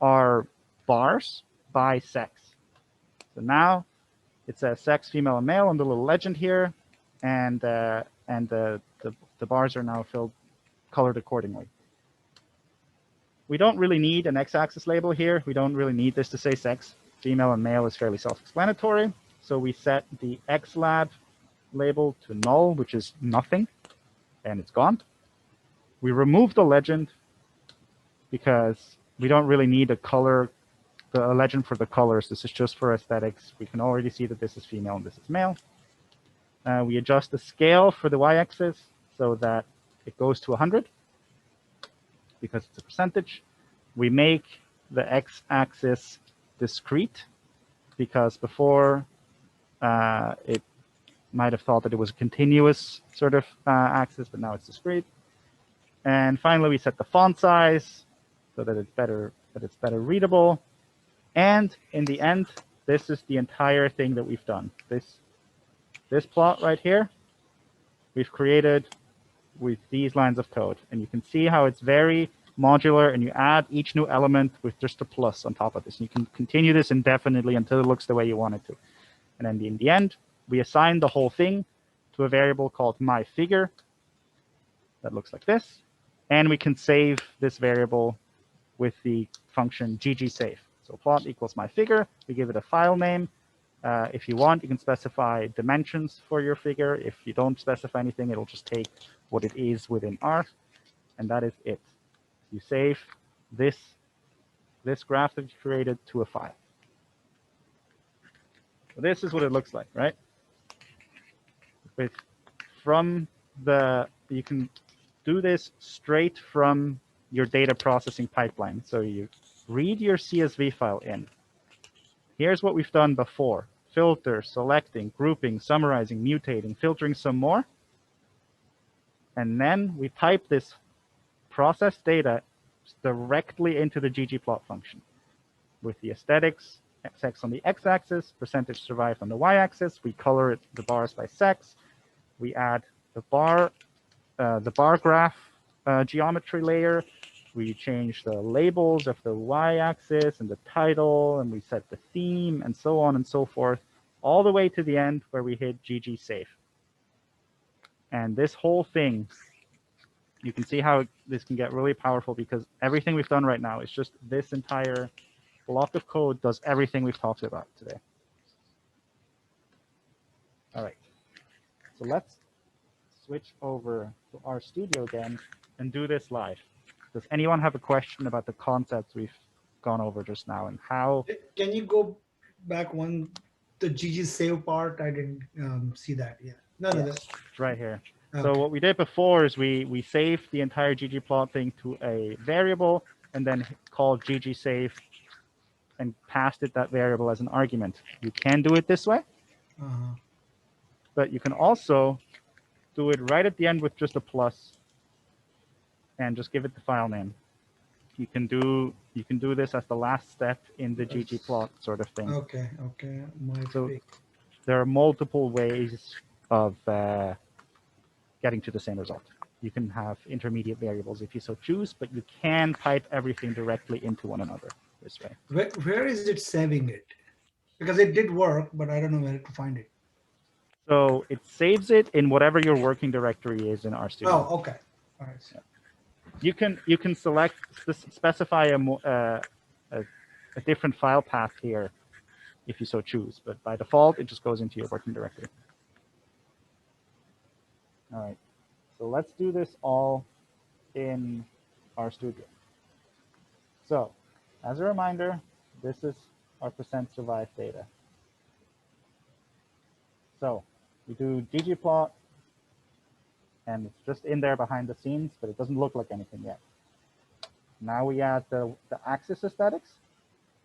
our bars by sex. So now it says sex, female, and male on the little legend here, and the bars are now filled, colored accordingly. We don't really need an x-axis label here. We don't really need this to say sex. Female and male is fairly self-explanatory. So we set the xlab label to null, which is nothing, and it's gone. We remove the legend because we don't really need a legend for the colors. This is just for aesthetics. We can already see that this is female and this is male. We adjust the scale for the y-axis so that it goes to 100 because it's a percentage. We make the x-axis discrete because before it might have thought that it was a continuous sort of axis, but now it's discrete. And finally, we set the font size so that it's better readable. And in the end, this is the entire thing that we've done. This plot right here, we've created with these lines of code. And you can see how it's very modular, and you add each new element with just a plus on top of this. And you can continue this indefinitely until it looks the way you want it to. And then in the end, we assign the whole thing to a variable called myFigure that looks like this. And we can save this variable with the function ggsave. So plot equals myFigure. We give it a file name. If you want, you can specify dimensions for your figure. If you don't specify anything, it'll just take what it is within R. And that is it. You save this graph that you created to a file. So this is what it looks like, right? You can do this straight from your data processing pipeline. So you read your CSV file in. Here's what we've done before: filter, selecting, grouping, summarizing, mutating, filtering some more. And then we pipe this processed data directly into the ggplot function with the aesthetics, sex on the x-axis, percentage survived on the y-axis. We color the bars by sex. We add the bar graph geometry layer. We change the labels of the y-axis and the title, and we set the theme, and so on and so forth, all the way to the end where we hit GG save. And this whole thing, you can see how this can get really powerful, because everything we've done right now is just this entire block of code does everything we've talked about today. All right, so let's switch over to RStudio again and do this live. Does anyone have a question about the concepts we've gone over just now and how? Can you go back the GG save part? I didn't see that. Yeah. No, Yes, it's right here. Okay. So what we did before is we saved the entire ggplot thing to a variable and then called ggsave and passed it that variable as an argument. You can do it this way, but you can also do it right at the end with just a plus and just give it the file name. You can do this as the last step in the ggplot sort of thing. Okay. So there are multiple ways of getting to the same result. You can have intermediate variables if you so choose, but you can pipe everything directly into one another this way. Where is it saving it? Because it did work, but I don't know where to find it. So it saves it in whatever your working directory is in RStudio. Oh, okay. All right. Yeah. You can select specify a different file path here if you so choose, but by default it just goes into your working directory. All right, so let's do this all in RStudio. So as a reminder, this is our % survive data. So we do ggplot, and it's just in there behind the scenes, but it doesn't look like anything yet. Now we add the axis aesthetics.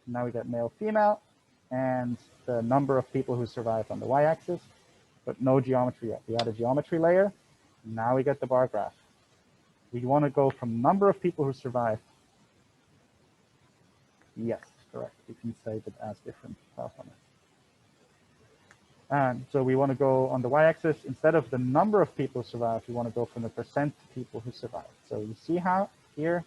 Now we get male, female, and the number of people who survived on the y-axis, but no geometry yet. We add a geometry layer. Now we get the bar graph. We want to go from number of people who survived. Yes, correct. We can save it as different file formats. And so we want to go on the y-axis, instead of the number of people who survived, we want to go from the % people who survived. So you see how here,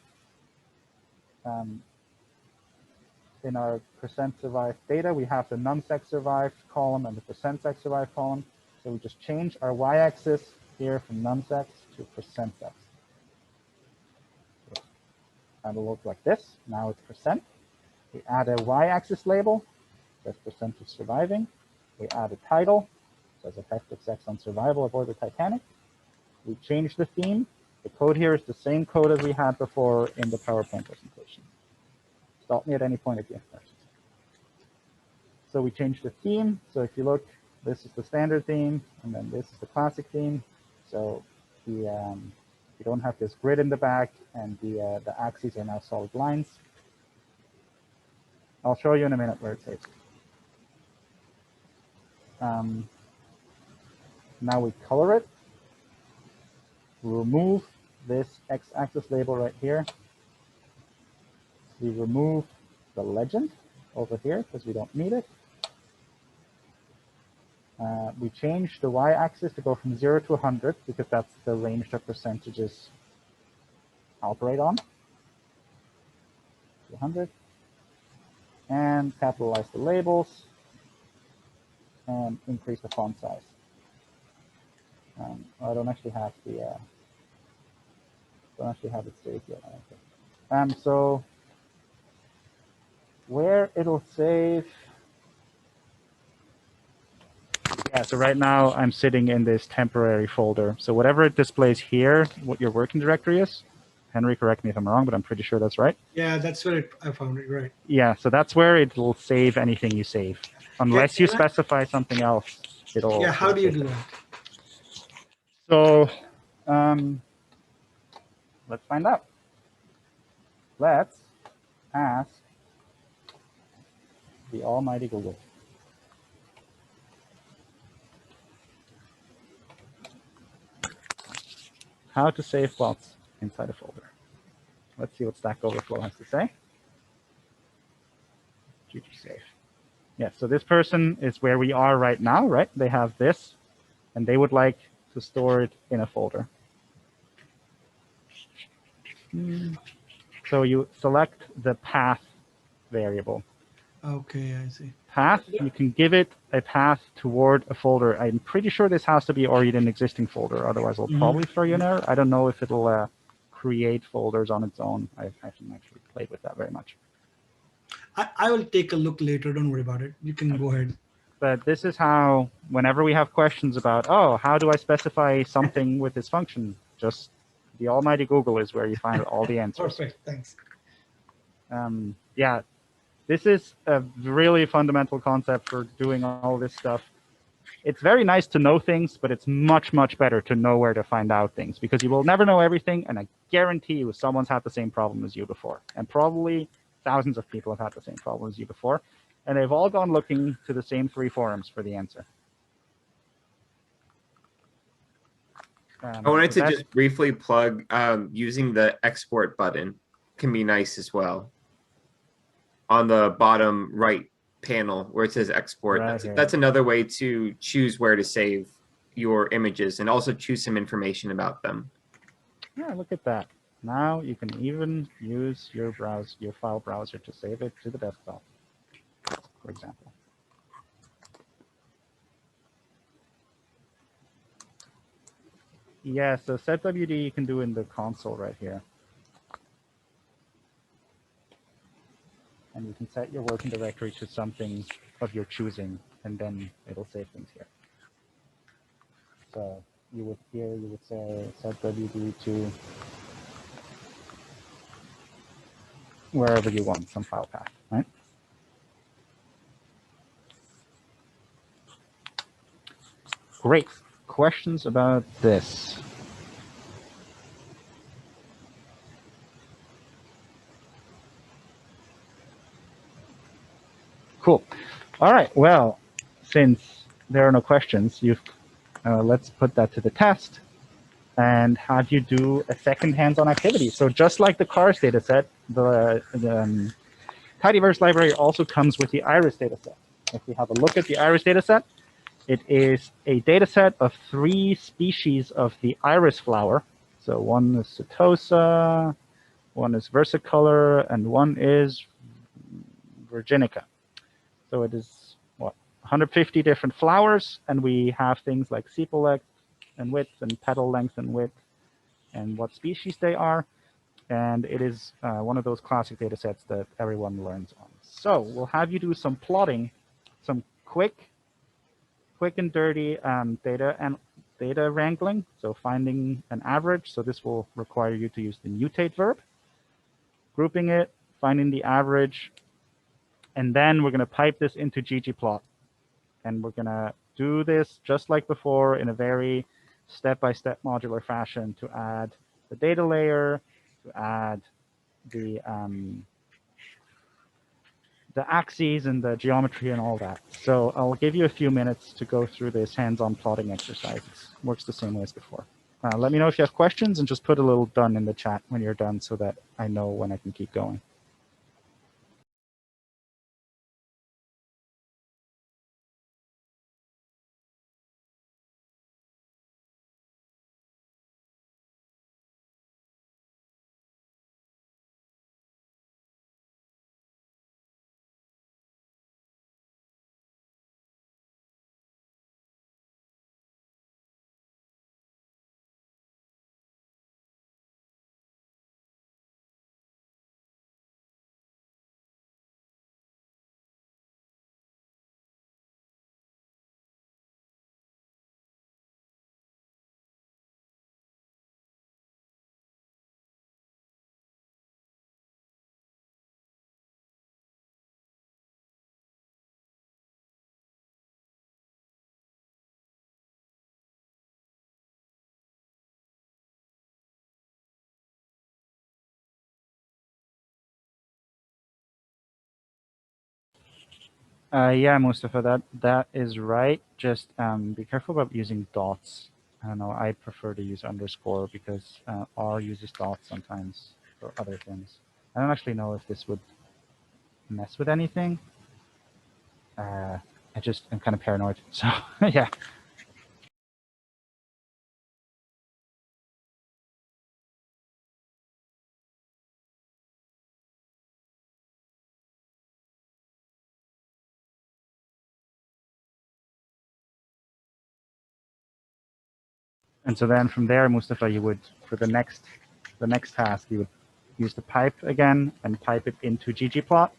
in our % survived data, we have the num-sex survived column and the % sex survived column. So we just change our y-axis here from num-sex to % sex. And it'll look like this. Now it's %. We add a y-axis label, that's % of surviving. We add a title, says effective sex on survival aboard the Titanic. We change the theme. The code here is the same code as we had before in the PowerPoint presentation. Stop me at any point if you have questions. So we change the theme. So if you look, this is the standard theme, and then this is the classic theme. So you don't have this grid in the back, and the axes are now solid lines. I'll show you in a minute where it saves. Now we color it. We remove this x-axis label right here. We remove the legend over here because we don't need it. We change the y-axis to go from 0 to 100 because that's the range that percentages operate on. 100. And capitalize the labels and increase the font size. I don't actually have it saved yet. So where it'll save. Yeah, so right now I'm sitting in this temporary folder. So whatever it displays here, what your working directory is. Henry, correct me if I'm wrong, but I'm pretty sure that's right. Yeah, that's where I found it, right. Yeah, so that's where it will save anything you save. Unless you specify something else, it'll. Yeah, how do you do that? So let's find out. Let's ask the almighty Google. How to save plots inside a folder. Let's see what Stack Overflow has to say. GG safe. Yeah, so this person is where we are right now, right? They have this, and they would like to store it in a folder. So you select the path variable. Okay, I see. Path, you can give it a path toward a folder. I'm pretty sure this has to be already an existing folder, otherwise it'll probably throw you an error. I don't know if it'll create folders on its own. I haven't actually played with that very much. I will take a look later. Don't worry about it. You can go ahead. But this is how, whenever we have questions about, oh, how do I specify something with this function? Just the almighty Google is where you find all the answers. Perfect. Thanks. Yeah, this is a really fundamental concept for doing all this stuff. It's very nice to know things, but it's much, much better to know where to find out things, because you will never know everything, and I guarantee you someone's had the same problem as you before. And probably thousands of people have had the same problem as you before, and they've all gone looking to the same 3 forums for the answer. I wanted to just briefly plug using the export button can be nice as well. On the bottom right panel where it says export, that's another way to choose where to save your images and also choose some information about them. Yeah, look at that. Now you can even use your file browser to save it to the desktop, for example. Yeah, so setwd you can do in the console right here. And you can set your working directory to something of your choosing, and then it'll save things here. So you would say setwd to wherever you want, some file path, right? Great. Questions about this? Cool. All right. Well, since there are no questions, let's put that to the test and have you do a second hands-on activity. So just like the cars data set, the Tidyverse library also comes with the iris data set. If we have a look at the iris data set, it is a data set of 3 species of the iris flower. So one is setosa, one is versicolor, and one is virginica. So it is, what, 150 different flowers, and we have things like sepal length and width and petal length and width and what species they are. And it is one of those classic data sets that everyone learns on. So we'll have you do some plotting, some quick and dirty data wrangling, so finding an average. So this will require you to use the mutate verb, grouping it, finding the average, and then we're going to pipe this into ggplot. And we're going to do this just like before in a very step-by-step modular fashion to add the data layer, to add the axes and the geometry and all that. So I'll give you a few minutes to go through this hands-on plotting exercise. It works the same way as before. Let me know if you have questions, and just put a little done in the chat when you're done so that I know when I can keep going. Yeah, Mustafa, that is right. Just be careful about using dots. I don't know, I prefer to use underscore because R uses dots sometimes. for other things. I don't actually know if this would mess with anything. I'm kind of paranoid. So yeah. And so then from there, Mustafa, you would, for the next task, you would use the pipe again and pipe it into ggplot.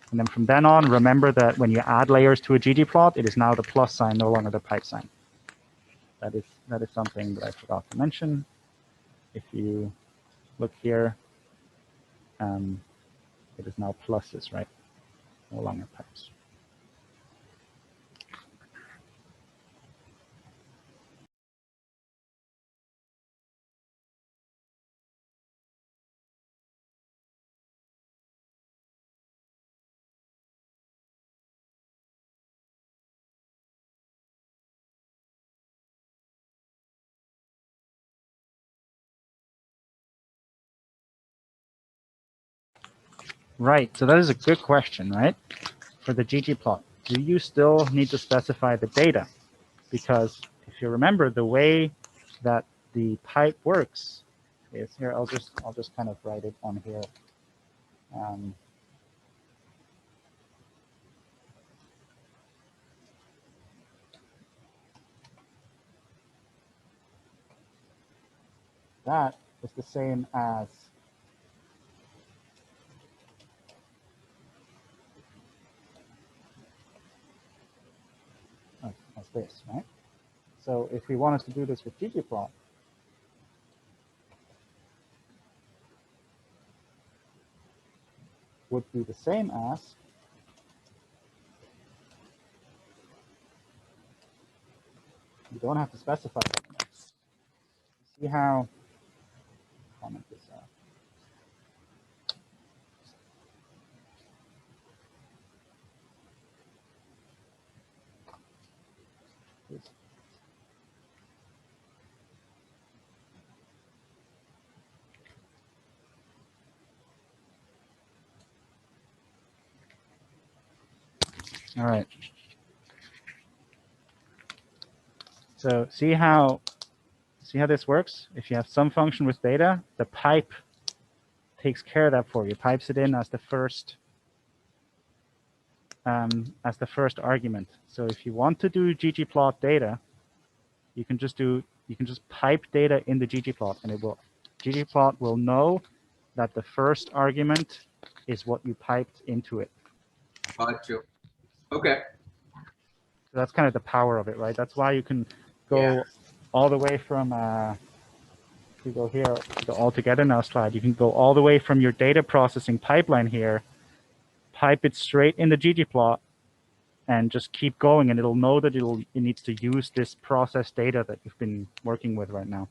And then from then on, remember that when you add layers to a ggplot, it is now the plus sign, no longer the pipe sign. That is something that I forgot to mention. If you look here, it is now pluses, right? No longer pipes. Right, so that is a good question, right? For the ggplot, do you still need to specify the data? Because if you remember, the way that the pipe works is here. I'll just kind of write it on here. That is the same as this, right? So if we wanted to do this with ggplot, would be the same as you don't have to specify that. See how comment this out. All right. So see how this works? If you have some function with data, the pipe takes care of that for you. Pipes it in as the first argument. So if you want to do ggplot data, you can just pipe data in the ggplot, and ggplot will know that the first argument is what you piped into it. Got you. Okay. So that's kind of the power of it, right? That's why you can go all the way from, if you go here, the all together now slide, you can go all the way from your data processing pipeline here, pipe it straight in the ggplot, and just keep going, and it'll know that it needs to use this process data that you've been working with right now.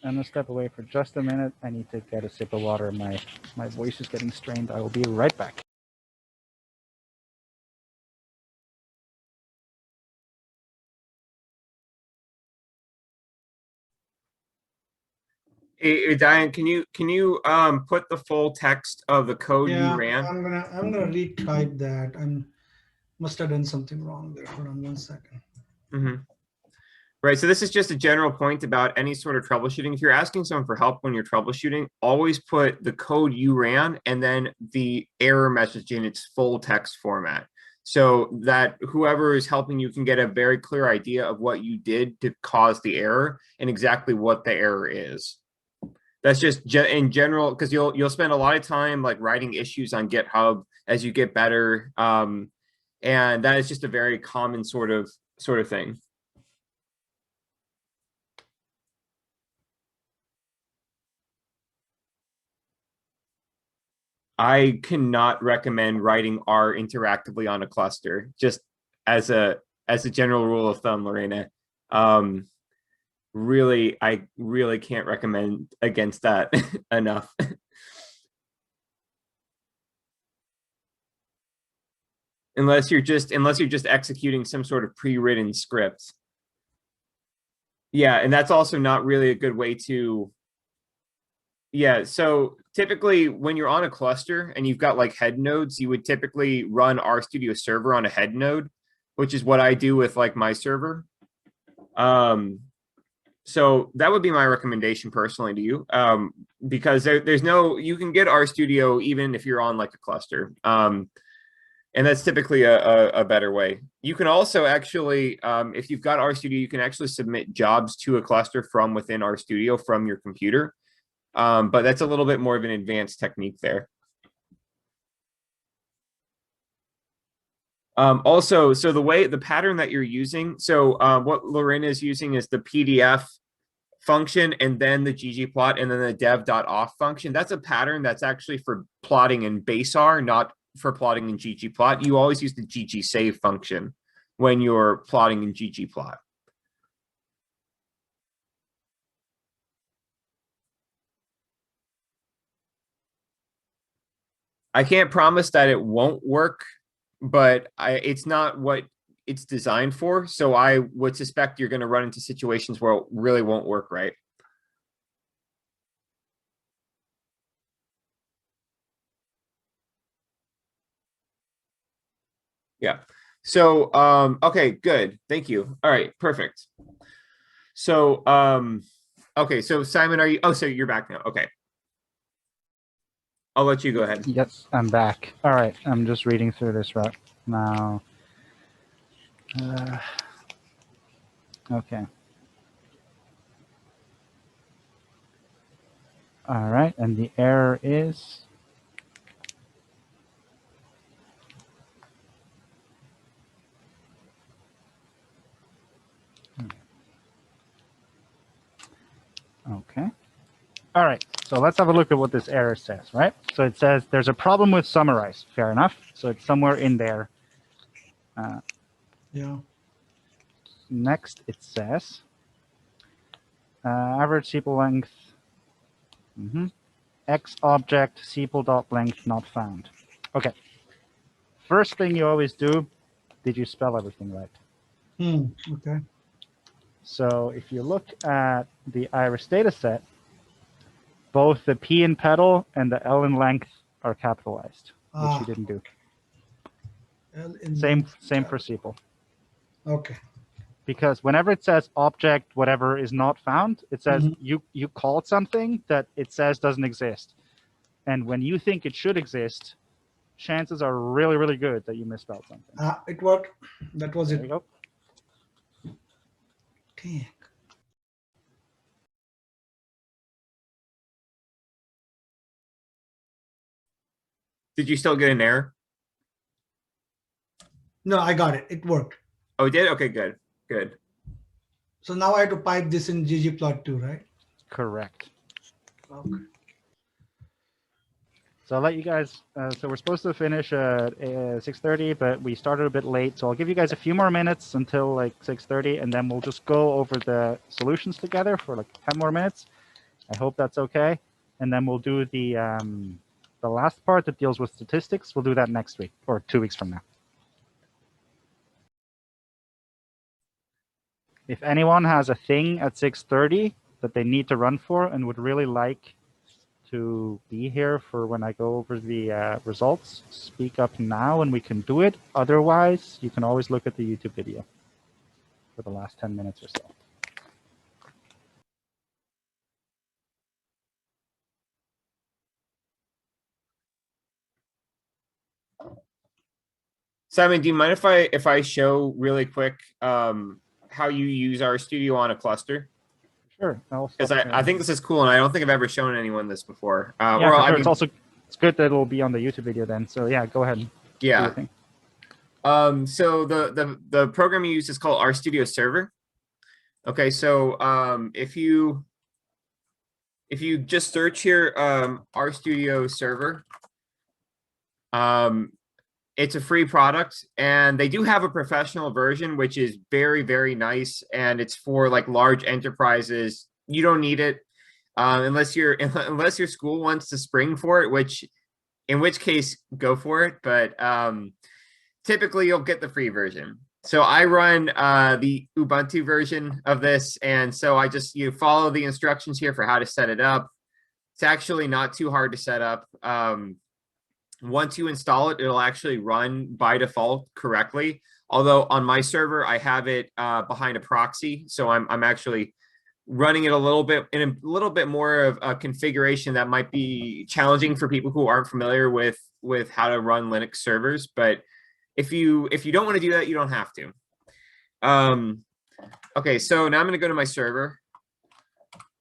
I'm going to step away for just a minute. I need to get a sip of water. My voice is getting strained. I will be right back. Hey, Diane, can you put the full text of the code you ran? I'm gonna retype that. Must have done something wrong there. Hold on 1 second. Right. So this is just a general point about any sort of troubleshooting. If you're asking someone for help when you're troubleshooting, always put the code you ran and then the error message in its full text format. so that whoever is helping you can get a very clear idea of what you did to cause the error and exactly what the error is. That's just in general, because you'll spend a lot of time like writing issues on GitHub as you get better, and that is just a very common sort of thing. I cannot recommend writing R interactively on a cluster, just as a general rule of thumb, Lorena. Really, I really can't recommend against that enough. Unless you're just executing some sort of pre-written script. Yeah, and that's also not really a good way to. Yeah, so typically when you're on a cluster and you've got like head nodes, you would typically run RStudio server on a head node, which is what I do with like my server. So that would be my recommendation personally to you, because there's no, you can get RStudio even if you're on like a cluster. And that's typically a better way. You can also actually, if you've got RStudio, you can actually submit jobs to a cluster from within RStudio from your computer. But that's a little bit more of an advanced technique there. Also, so the pattern that you're using, so what Lorena is using is the PDF function and then the ggplot and then the dev.auth function. That's a pattern that's actually for plotting in base R, not for plotting in ggplot. You always use the ggsave function when you're plotting in ggplot. I can't promise that it won't work, but it's not what it's designed for. So I would suspect you're going to run into situations where it really won't work right. Yeah. So, okay, good. Thank you. All right, perfect. So, okay, so Simon, are you, oh, so you're back now. Okay. I'll let you go ahead. Yes, I'm back. All right, I'm just reading through this right now. Okay. All right, and the error is okay. All right, so let's have a look at what this error says, right? So it says there's a problem with summarize. Fair enough. So it's somewhere in there. Yeah. Next, it says average sepal length. X object sepal.length not found. Okay. First thing you always do, did you spell everything right? Okay. So if you look at the iris dataset, both the P in pedal and the L in length are capitalized, which you didn't do. Same for sepal. Okay. Because whenever it says object whatever is not found, it says you called something that it says doesn't exist. And when you think it should exist, chances are really, really good that you misspelled something. It worked. That was There it. you go. Dang. Did you still get an error? No, I got it. It worked. Oh, it did? Okay, good. Good. So now I have to pipe this in ggplot too, right? Correct. Okay. So I'll let you guys, so we're supposed to finish at 6:30, but we started a bit late. So I'll give you guys a few more minutes until like 6:30, and then we'll just go over the solutions together for like 10 more minutes. I hope that's okay. And then we'll do the last part that deals with statistics. We'll do that next week or 2 weeks from now. If anyone has a thing at 6:30 that they need to run for and would really like to be here for when I go over the results, speak up now and we can do it. Otherwise, you can always look at the YouTube video for the last 10 minutes or so. Simon, do you mind if I show really quick how you use RStudio on a cluster? Sure. Because I think this is cool, and I don't think I've ever shown anyone this before. Yeah, or, for I sure. mean, It's good that it'll be on the YouTube video then. So yeah, go ahead. yeah. So the program you use is called RStudio Server. Okay, so if you just search here RStudio Server, it's a free product, and they do have a professional version, which is very, very nice, and it's for like large enterprises. You don't need it unless your school wants to spring for it, in which case go for it. But typically you'll get the free version. So I run the Ubuntu version of this, and so you follow the instructions here for how to set it up. It's actually not too hard to set up. Once you install it, it'll actually run by default correctly. Although on my server, I have it behind a proxy, so I'm actually running it a little bit in a little bit more of a configuration that might be challenging for people who aren't familiar with how to run Linux servers. But if you don't want to do that, you don't have to. Okay, so now I'm going to go to my server,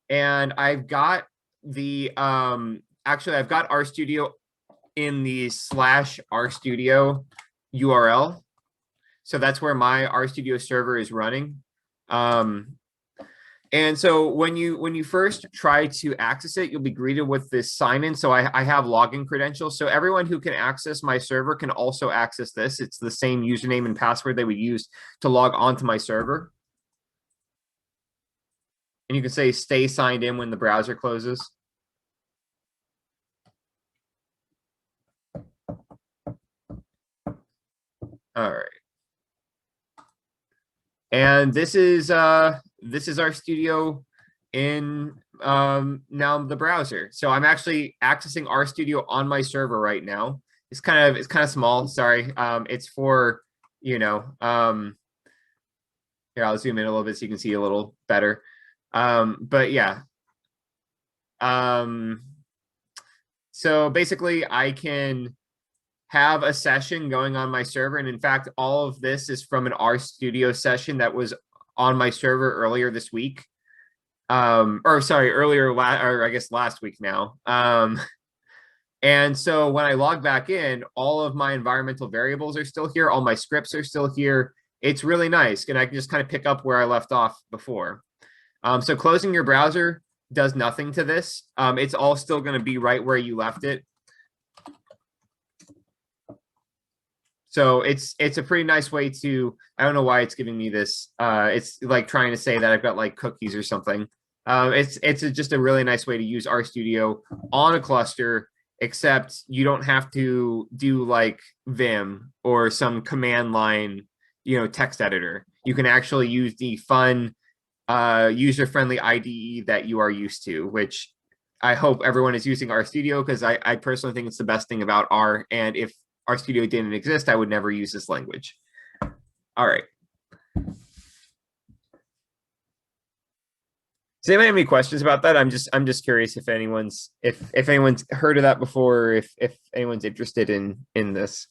and I've got the actually I've got RStudio in the /RStudio URL. So that's where my RStudio server is running. And so when you first try to access it, you'll be greeted with this sign in. So I have login credentials. So everyone who can access my server can also access this. It's the same username and password they would use to log onto my server. And you can say stay signed in when the browser closes. All right. And this is RStudio in now the browser. So I'm actually accessing RStudio on my server right now. It's kind of small. Sorry. It's for, here, I'll zoom in a little bit so you can see a little better. But yeah. So basically I can have a session going on my server. And in fact, all of this is from an RStudio session that was on my server earlier this week. Or sorry, or I guess last week now. And so when I log back in, all of my environmental variables are still here. All my scripts are still here. It's really nice. And I can just kind of pick up where I left off before. So closing your browser does nothing to this. It's all still going to be right where you left it. So it's a pretty nice way to, I don't know why it's giving me this. It's like trying to say that I've got like cookies or something. It's just a really nice way to use RStudio on a cluster, except you don't have to do like Vim or some command line, text editor. You can actually use the fun, user-friendly IDE that you are used to, which I hope everyone is using RStudio, because I personally think it's the best thing about R. And if RStudio didn't exist, I would never use this language. All right. Does anybody have any questions about that? I'm just curious if anyone's heard of that before, or if anyone's interested in this.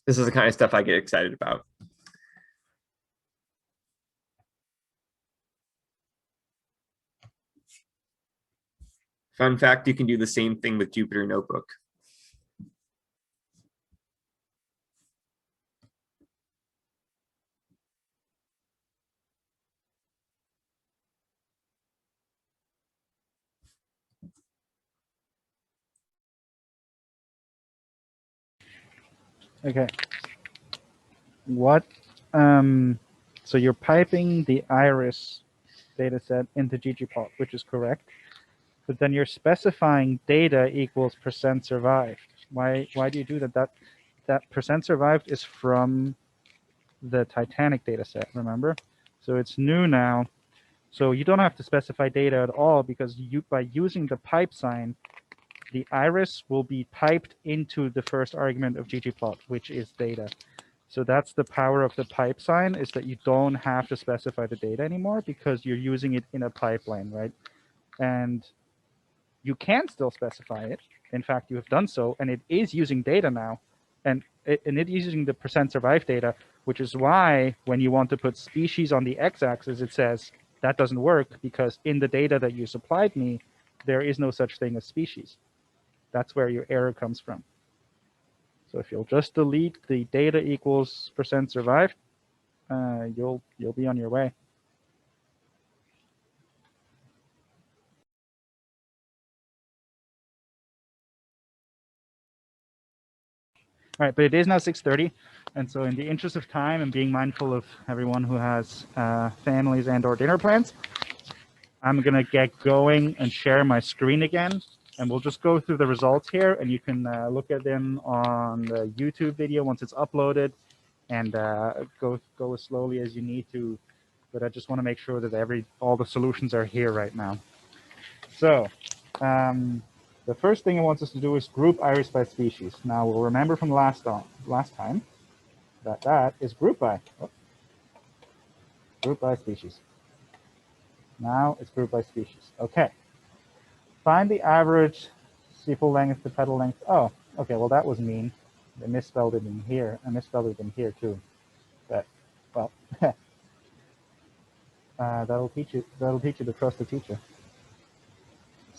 This is the kind of stuff I get excited about. Fun fact, you can do the same thing with Jupyter Notebook. Okay. So you're piping the iris dataset into ggplot, which is correct. But then you're specifying data equals % survived. Why do you do that? That % survived is from the Titanic dataset, remember? So it's new now. So you don't have to specify data at all, because by using the pipe sign, the iris will be piped into the first argument of ggplot, which is data. So that's the power of the pipe sign, is that you don't have to specify the data anymore, because you're using it in a pipeline, right? And you can still specify it. In fact, you have done so, and it is using data now, and it is using the percent survive data, which is why when you want to put species on the x-axis, it says that doesn't work because in the data that you supplied me, there is no such thing as species. That's where your error comes from. So if you'll just delete the data equals percent survived, you'll be on your way. All right, but it is now 6:30, and so in the interest of time and being mindful of everyone who has families and/or dinner plans, I'm gonna get going and share my screen again, and we'll just go through the results here, and you can look at them on the YouTube video once it's uploaded, and go as slowly as you need to. But I just want to make sure that all the solutions are here right now. So. The first thing it wants us to do is group iris by species. Now we'll remember from last time that is group by. Oh, group by species. Now it's group by species. Okay. Find the average sepal length to petal length. Oh, okay. Well, that was mean. They misspelled it in here. I misspelled it in here too. But well, that'll teach you. That'll teach you to trust the teacher.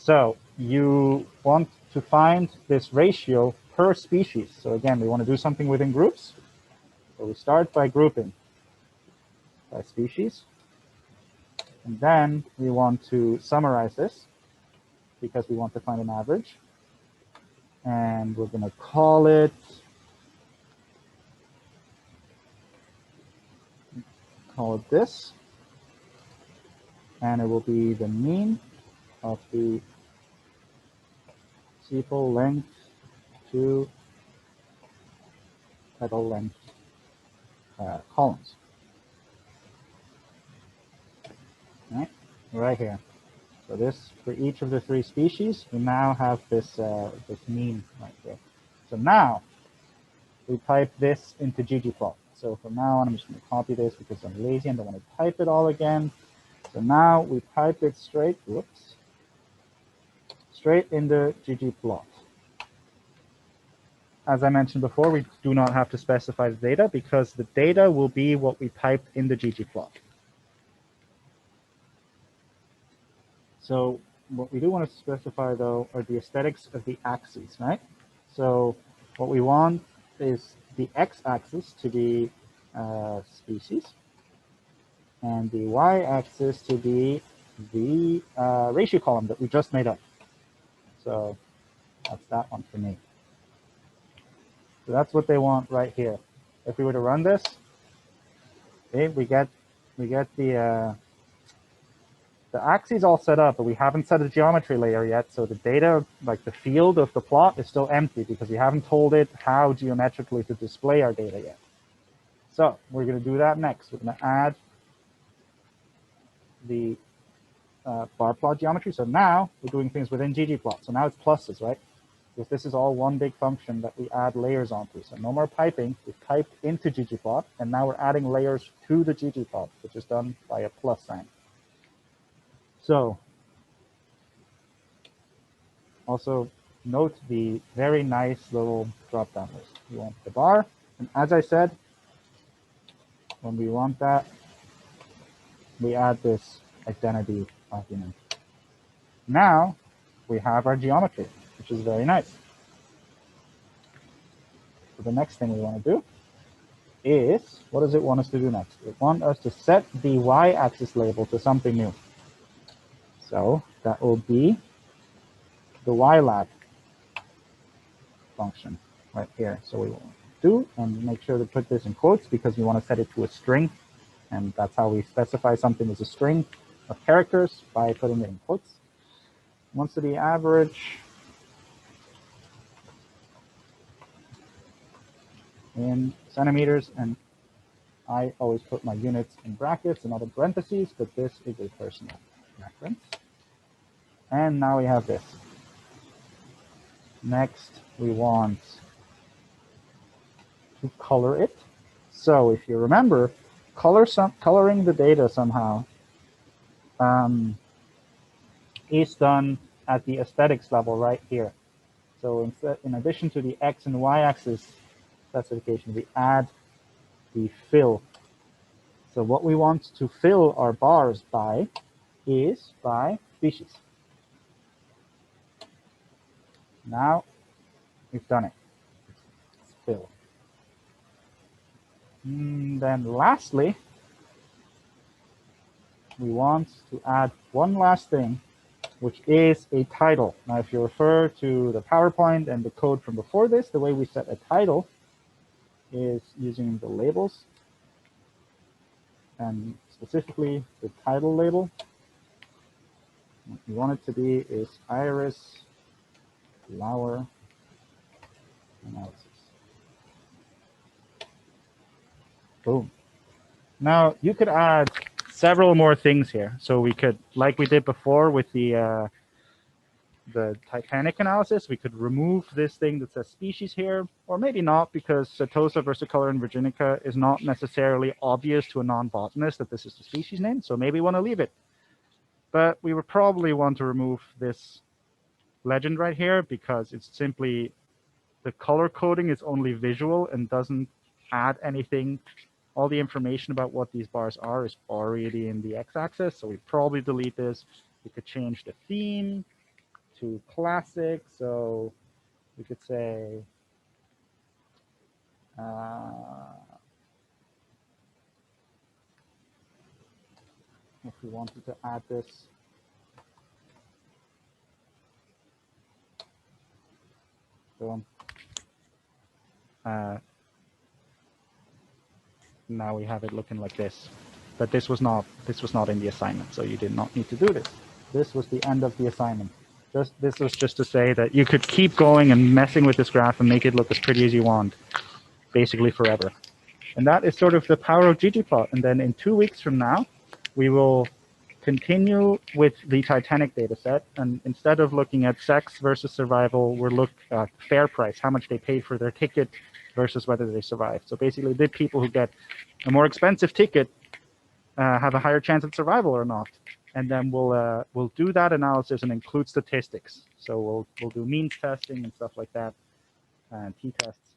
So you want to find this ratio per species. So again, we want to do something within groups. So we start by grouping by species. And then we want to summarize this because we want to find an average. And we're going to call it this. And it will be the mean of the sepal length to petal length columns. Right here. So this, for each of the 3 species, we now have this this mean right here. So now we type this into ggplot. So from now on, I'm just going to copy this because I'm lazy and don't want to type it all again. So now we type it straight. Whoops. Straight into ggplot. As I mentioned before, we do not have to specify the data because the data will be what we typed in the ggplot. So what we do want to specify, though, are the aesthetics of the axes, right? So what we want is the x-axis to be species, and the y-axis to be the ratio column that we just made up. So that's that one for me. So that's what they want right here. If we were to run this, okay, we get the axes all set up, but we haven't set a geometry layer yet. So the data, like the field of the plot, is still empty because we haven't told it how geometrically to display our data yet. So we're going to do that next. We're going to add the bar plot geometry. So now we're doing things within ggplot. So now it's pluses, right? Because this is all one big function that we add layers onto. So no more piping. We've typed into ggplot, and now we're adding layers to the ggplot, which is done by a plus sign. So also note the very nice little drop-down list. You want the bar, and as I said, when we want that, we add this identity argument. Now we have our geometry, which is very nice. So the next thing we want to do is, what does it want us to do next? It wants us to set the y-axis label to something new. So that will be the ylab function right here. So we will do, and make sure to put this in quotes because we want to set it to a string. And that's how we specify something as a string of characters, by putting it in quotes. Wants to be average in centimeters, and I always put my units in brackets and not in parentheses, but this is a personal reference. And now we have this. Next, we want to color it. So if you remember, coloring the data somehow is done at the aesthetics level right here. So in addition to the X and Y axis specification, we add the fill. So what we want to fill our bars by is by species. Now we've done it. It's fill. And then lastly, we want to add one last thing, which is a title. Now, if you refer to the PowerPoint and the code from before this, the way we set a title is using the labels, and specifically the title label. What we want it to be is iris flower analysis. Boom. Now you could add several more things here. So we could, like we did before with the Titanic analysis, we could remove this thing that says species here, or maybe not, because Setosa, versicolor, and virginica is not necessarily obvious to a non-botanist that this is the species name, so maybe we want to leave it. But we would probably want to remove this legend right here, because it's simply, the color coding is only visual and doesn't add anything. All the information about what these bars are is already in the x-axis, so we'd probably delete this. We could change the theme to classic, so we could say if we wanted to add this, boom. Now we have it looking like this, but this was not in the assignment, so you did not need to do this. This was the end of the assignment. This was just to say that you could keep going and messing with this graph and make it look as pretty as you want, basically forever. And that is sort of the power of ggplot. And then in 2 weeks from now, we will continue with the Titanic data set. And instead of looking at sex versus survival, we'll look at fair price, how much they paid for their ticket versus whether they survived. So basically, did people who get a more expensive ticket have a higher chance at survival or not? And then we'll do that analysis and include statistics. So we'll do means testing and stuff like that, and t-tests.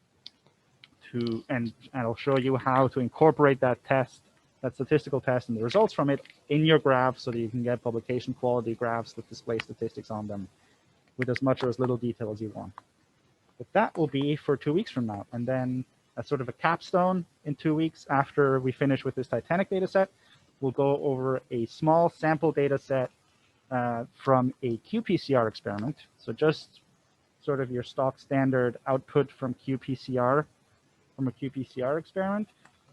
And I'll show you how to incorporate that test, that statistical test, and the results from it in your graph, so that you can get publication quality graphs that display statistics on them with as much or as little detail as you want. But that will be for 2 weeks from now. And then as sort of a capstone in 2 weeks after we finish with this Titanic data set, we'll go over a small sample data set from a qPCR experiment. So just sort of your stock standard output from qPCR, from a qPCR experiment.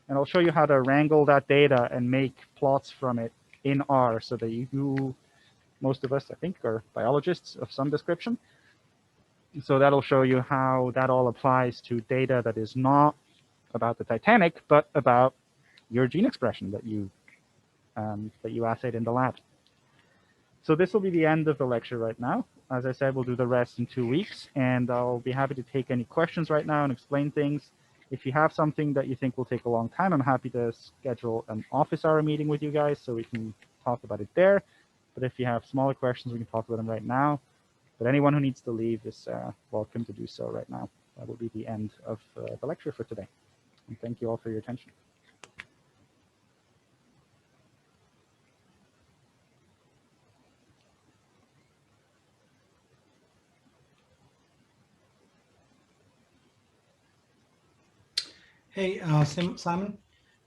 And I'll show you how to wrangle that data and make plots from it in R, so that you, most of us, I think, are biologists of some description. So that'll show you how that all applies to data that is not about the Titanic, but about your gene expression that you assayed in the lab. So this will be the end of the lecture right now. As I said, we'll do the rest in 2 weeks, and I'll be happy to take any questions right now and explain things. If you have something that you think will take a long time, I'm happy to schedule an office hour meeting with you guys so we can talk about it there. But if you have smaller questions, we can talk about them right now. But anyone who needs to leave is welcome to do so right now. That will be the end of the lecture for today. And thank you all for your attention. Hey, Simon,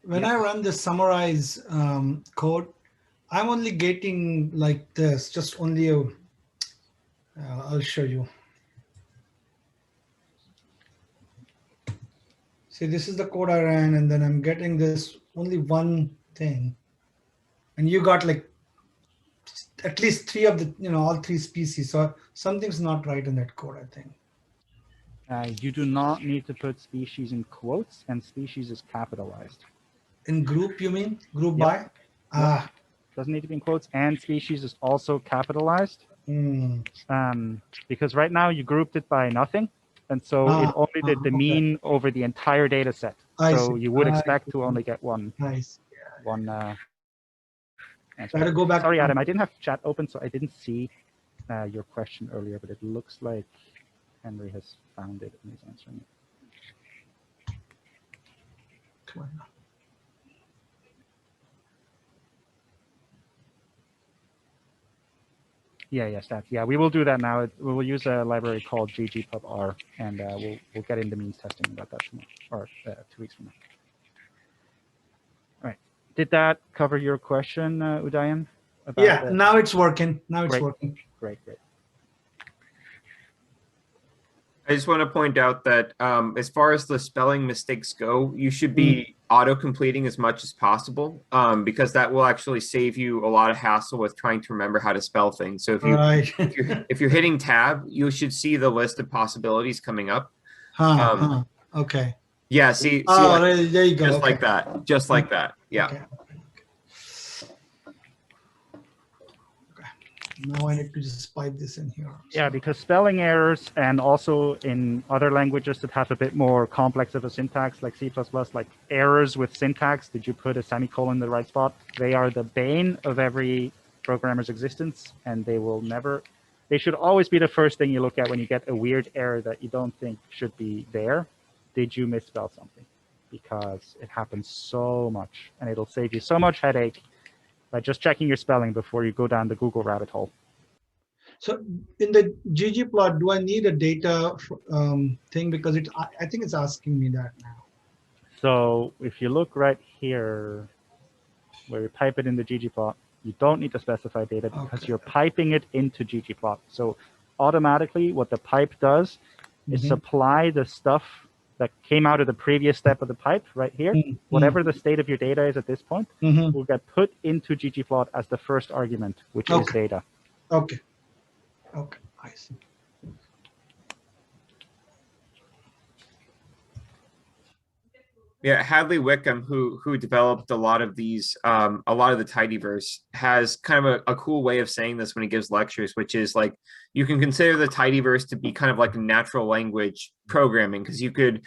when Yes. I run the summarize code, I'm only getting like this, just only a, I'll show you. See, this is the code I ran, and then I'm getting this only one thing. And you got like at least 3 of the, all 3 species. So something's not right in that code, I think. You do not need to put species in quotes, and species is capitalized. In group, you mean? Group Yep. by? Ah. Doesn't need to be in quotes, and species is also capitalized. Because right now you grouped it by nothing, and so it only did the mean over the entire data set. So you would expect to only get one. Nice. One answer. Try to go back. Sorry, Adam, I didn't have chat open, so I didn't see your question earlier, but it looks like Henry has found it and is answering it. Come on. Yeah, yes, that's yeah. We will do that now. We will use a library called ggpubr, and we'll get into means testing about that tomorrow, or 2 weeks from now. All right. Did that cover your question, Udayan? About Yeah, now it's working. Now it's Great. working. Great. I just want to point out that as far as the spelling mistakes go, you should be auto-completing as much as possible because that will actually save you a lot of hassle with trying to remember how to spell things. So Right. if you're hitting tab, you should see the list of possibilities coming up. Okay. Yeah, see Oh, like, there you go. just Okay. like that. Just like that. Yeah. Okay. Now I need to just pipe this in here. Yeah, because spelling errors and also in other languages that have a bit more complex of a syntax, like C++, like errors with syntax, did you put a semicolon in the right spot? They are the bane of every programmer's existence, and they should always be the first thing you look at when you get a weird error that you don't think should be there. Did you misspell something? Because it happens so much, and it'll save you so much headache by just checking your spelling before you go down the Google rabbit hole. So in the ggplot, do I need a data thing? Because I think it's asking me that now. So if you look right here, where you pipe it in the ggplot, you don't need to specify data because you're piping it into ggplot. So automatically, what the pipe does is supply the stuff that came out of the previous step of the pipe right here. Whatever the state of your data is at this point will get put into ggplot as the first argument, which is data. Okay. Okay, I see. Yeah, Hadley Wickham, who developed a lot of these, a lot of the Tidyverse, has kind of a cool way of saying this when he gives lectures, which is like you can consider the Tidyverse to be kind of like natural language programming because you could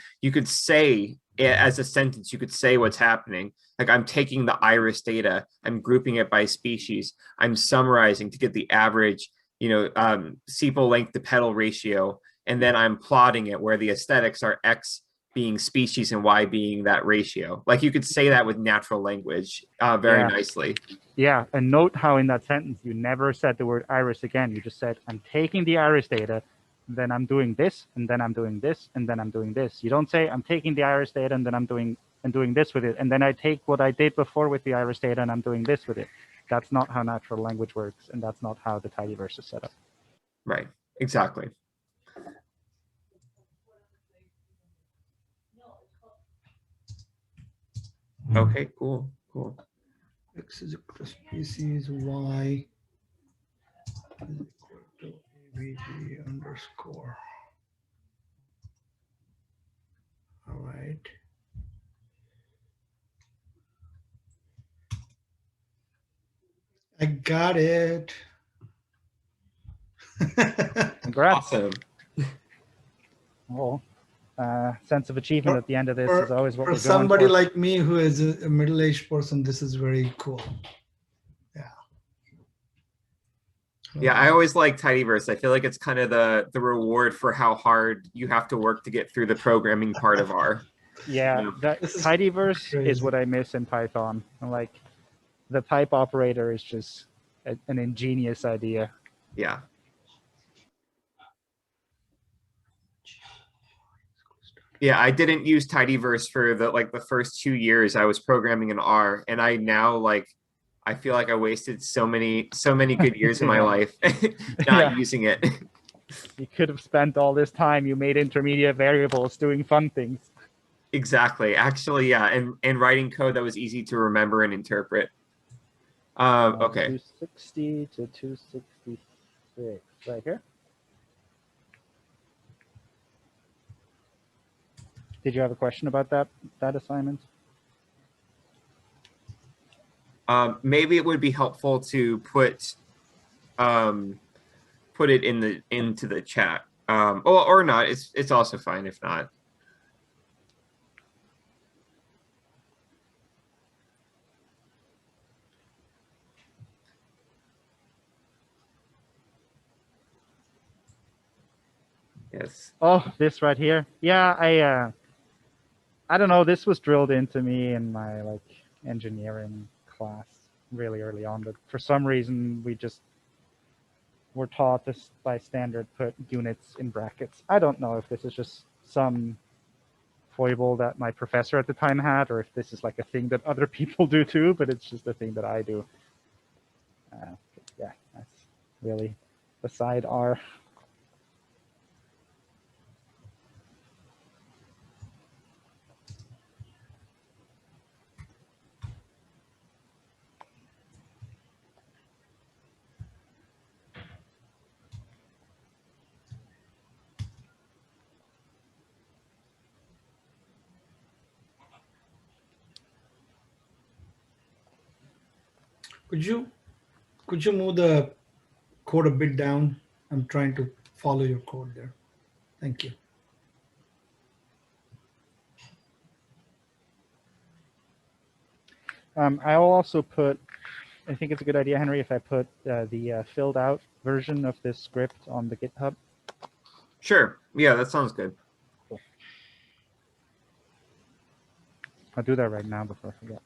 say as a sentence, you could say what's happening. Like I'm taking the iris data, I'm grouping it by species, I'm summarizing to get the average, sepal length to petal ratio, and then I'm plotting it where the aesthetics are X being species and Y being that ratio. Like you could say that with natural language very nicely. Yeah, and note how in that sentence you never said the word iris again. You just said, I'm taking the iris data, then I'm doing this, and then I'm doing this, and then I'm doing this. You don't say, I'm taking the iris data, and then I'm doing this with it, and then I take what I did before with the iris data, and I'm doing this with it. That's not how natural language works, and that's not how the Tidyverse is set up. Right, exactly. Okay, cool. X is equal to species, Y is equal to AVG underscore. All right. I got it. Congrats. Awesome. Well, sense of achievement at the end of this is always what we're going for. For somebody like me who is a middle-aged person, this is very cool. Yeah, I always like Tidyverse. I feel like it's kind of the reward for how hard you have to work to get through the programming part of R. Yeah, that Tidyverse is what I miss in Python. Like the pipe operator is just an ingenious idea. Yeah. Yeah, I didn't use Tidyverse for the first 2 years I was programming in R, and I now I feel like I wasted so many good years of my life not using it. You could have spent all this time you made intermediate variables doing fun things. Exactly. Actually, yeah, and writing code that was easy to remember and interpret. Okay. 260 to 266, right here. Did you have a question about that assignment? Maybe it would be helpful to put it into the chat. Or not. It's also fine if not. Yes. Oh, this right here. Yeah, I don't know. This was drilled into me in my engineering class really early on, but for some reason we just were taught this by standard put units in brackets. I don't know if this is just some foible that my professor at the time had, or if this is like a thing that other people do too, but it's just a thing that I do. Yeah, that's really beside our. Could you move the code a bit down? I'm trying to follow your code there. Thank you. I'll also put, I think it's a good idea, Henry, if I put the filled out version of this script on the GitHub. Sure. Yeah, that sounds good. Cool. I'll do that right now before I forget.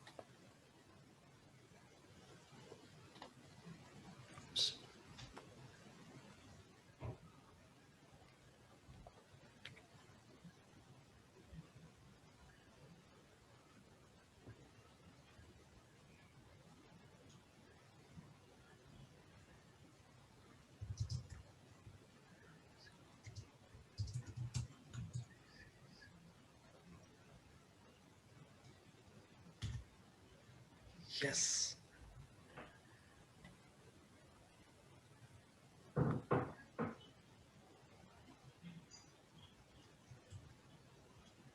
Yes.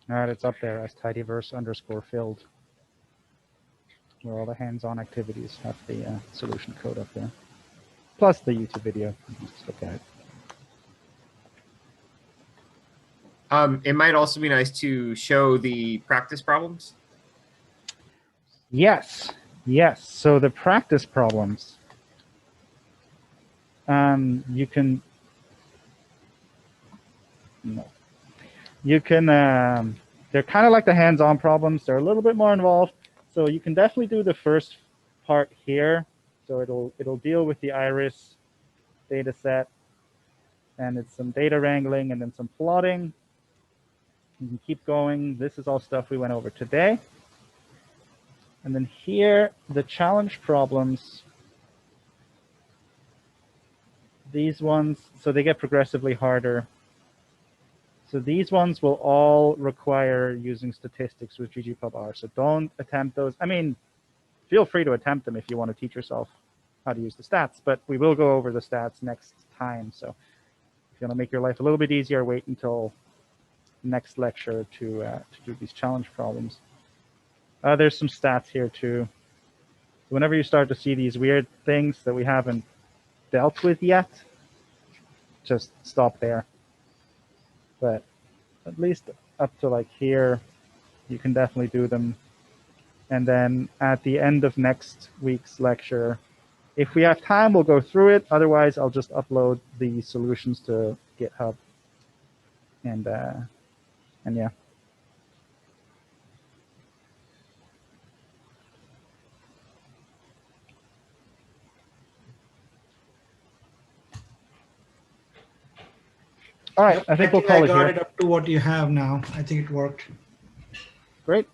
All right, it's up there as tidyverse _filled, where all the hands-on activities have the solution code up there, plus the YouTube video. You can just look at it. It might also be nice to show the practice problems. Yes, yes. So the practice problems, you can, no, you can. They're kind of like the hands-on problems. They're a little bit more involved. So you can definitely do the first part here. So it'll deal with the iris data set, and it's some data wrangling and then some plotting. You can keep going. This is all stuff we went over today. And then here, the challenge problems, these ones, so they get progressively harder. So these ones will all require using statistics with ggpub_r. So don't attempt those. I mean, feel free to attempt them if you want to teach yourself how to use the stats, but we will go over the stats next time. So if you want to make your life a little bit easier, wait until next lecture to do these challenge problems. There's some stats here too. Whenever you start to see these weird things that we haven't dealt with yet, just stop there. But at least up to like here, you can definitely do them. And then at the end of next week's lecture, if we have time, we'll go through it. Otherwise, I'll just upload the solutions to GitHub. And yeah. All right, Yep, I think we'll call I it got here. it up to what you have now. I think it worked. Great.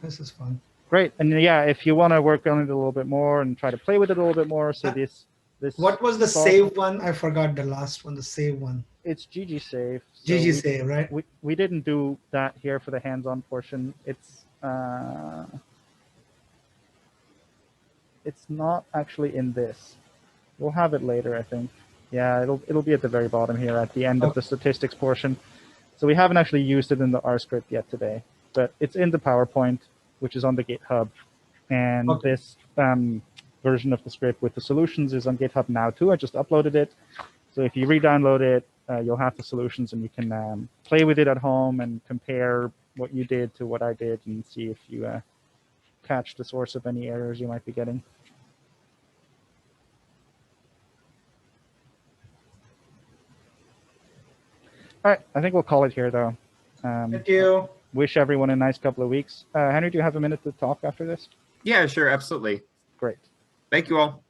This is fun. Great. And yeah, if you want to work on it a little bit more and try to play with it a little bit more, so this. What was the save one? I forgot the last one, the save one. It's ggSave. So ggSave, right? We didn't do that here for the hands-on portion. It's not actually in this. We'll have it later, I think. Yeah, it'll be at the very bottom here at the end of the statistics portion. So we haven't actually used it in the R script yet today, but it's in the PowerPoint, which is on the GitHub. And this version of the script with the solutions is on GitHub now too. I just uploaded it. So if you re-download it, you'll have the solutions and you can play with it at home and compare what you did to what I did and see if you catch the source of any errors you might be getting. All right, I think we'll call it here, though. Thank you. Wish everyone a nice couple of weeks. Henry, do you have a minute to talk after this? Yeah, sure, absolutely. Great. Thank you all.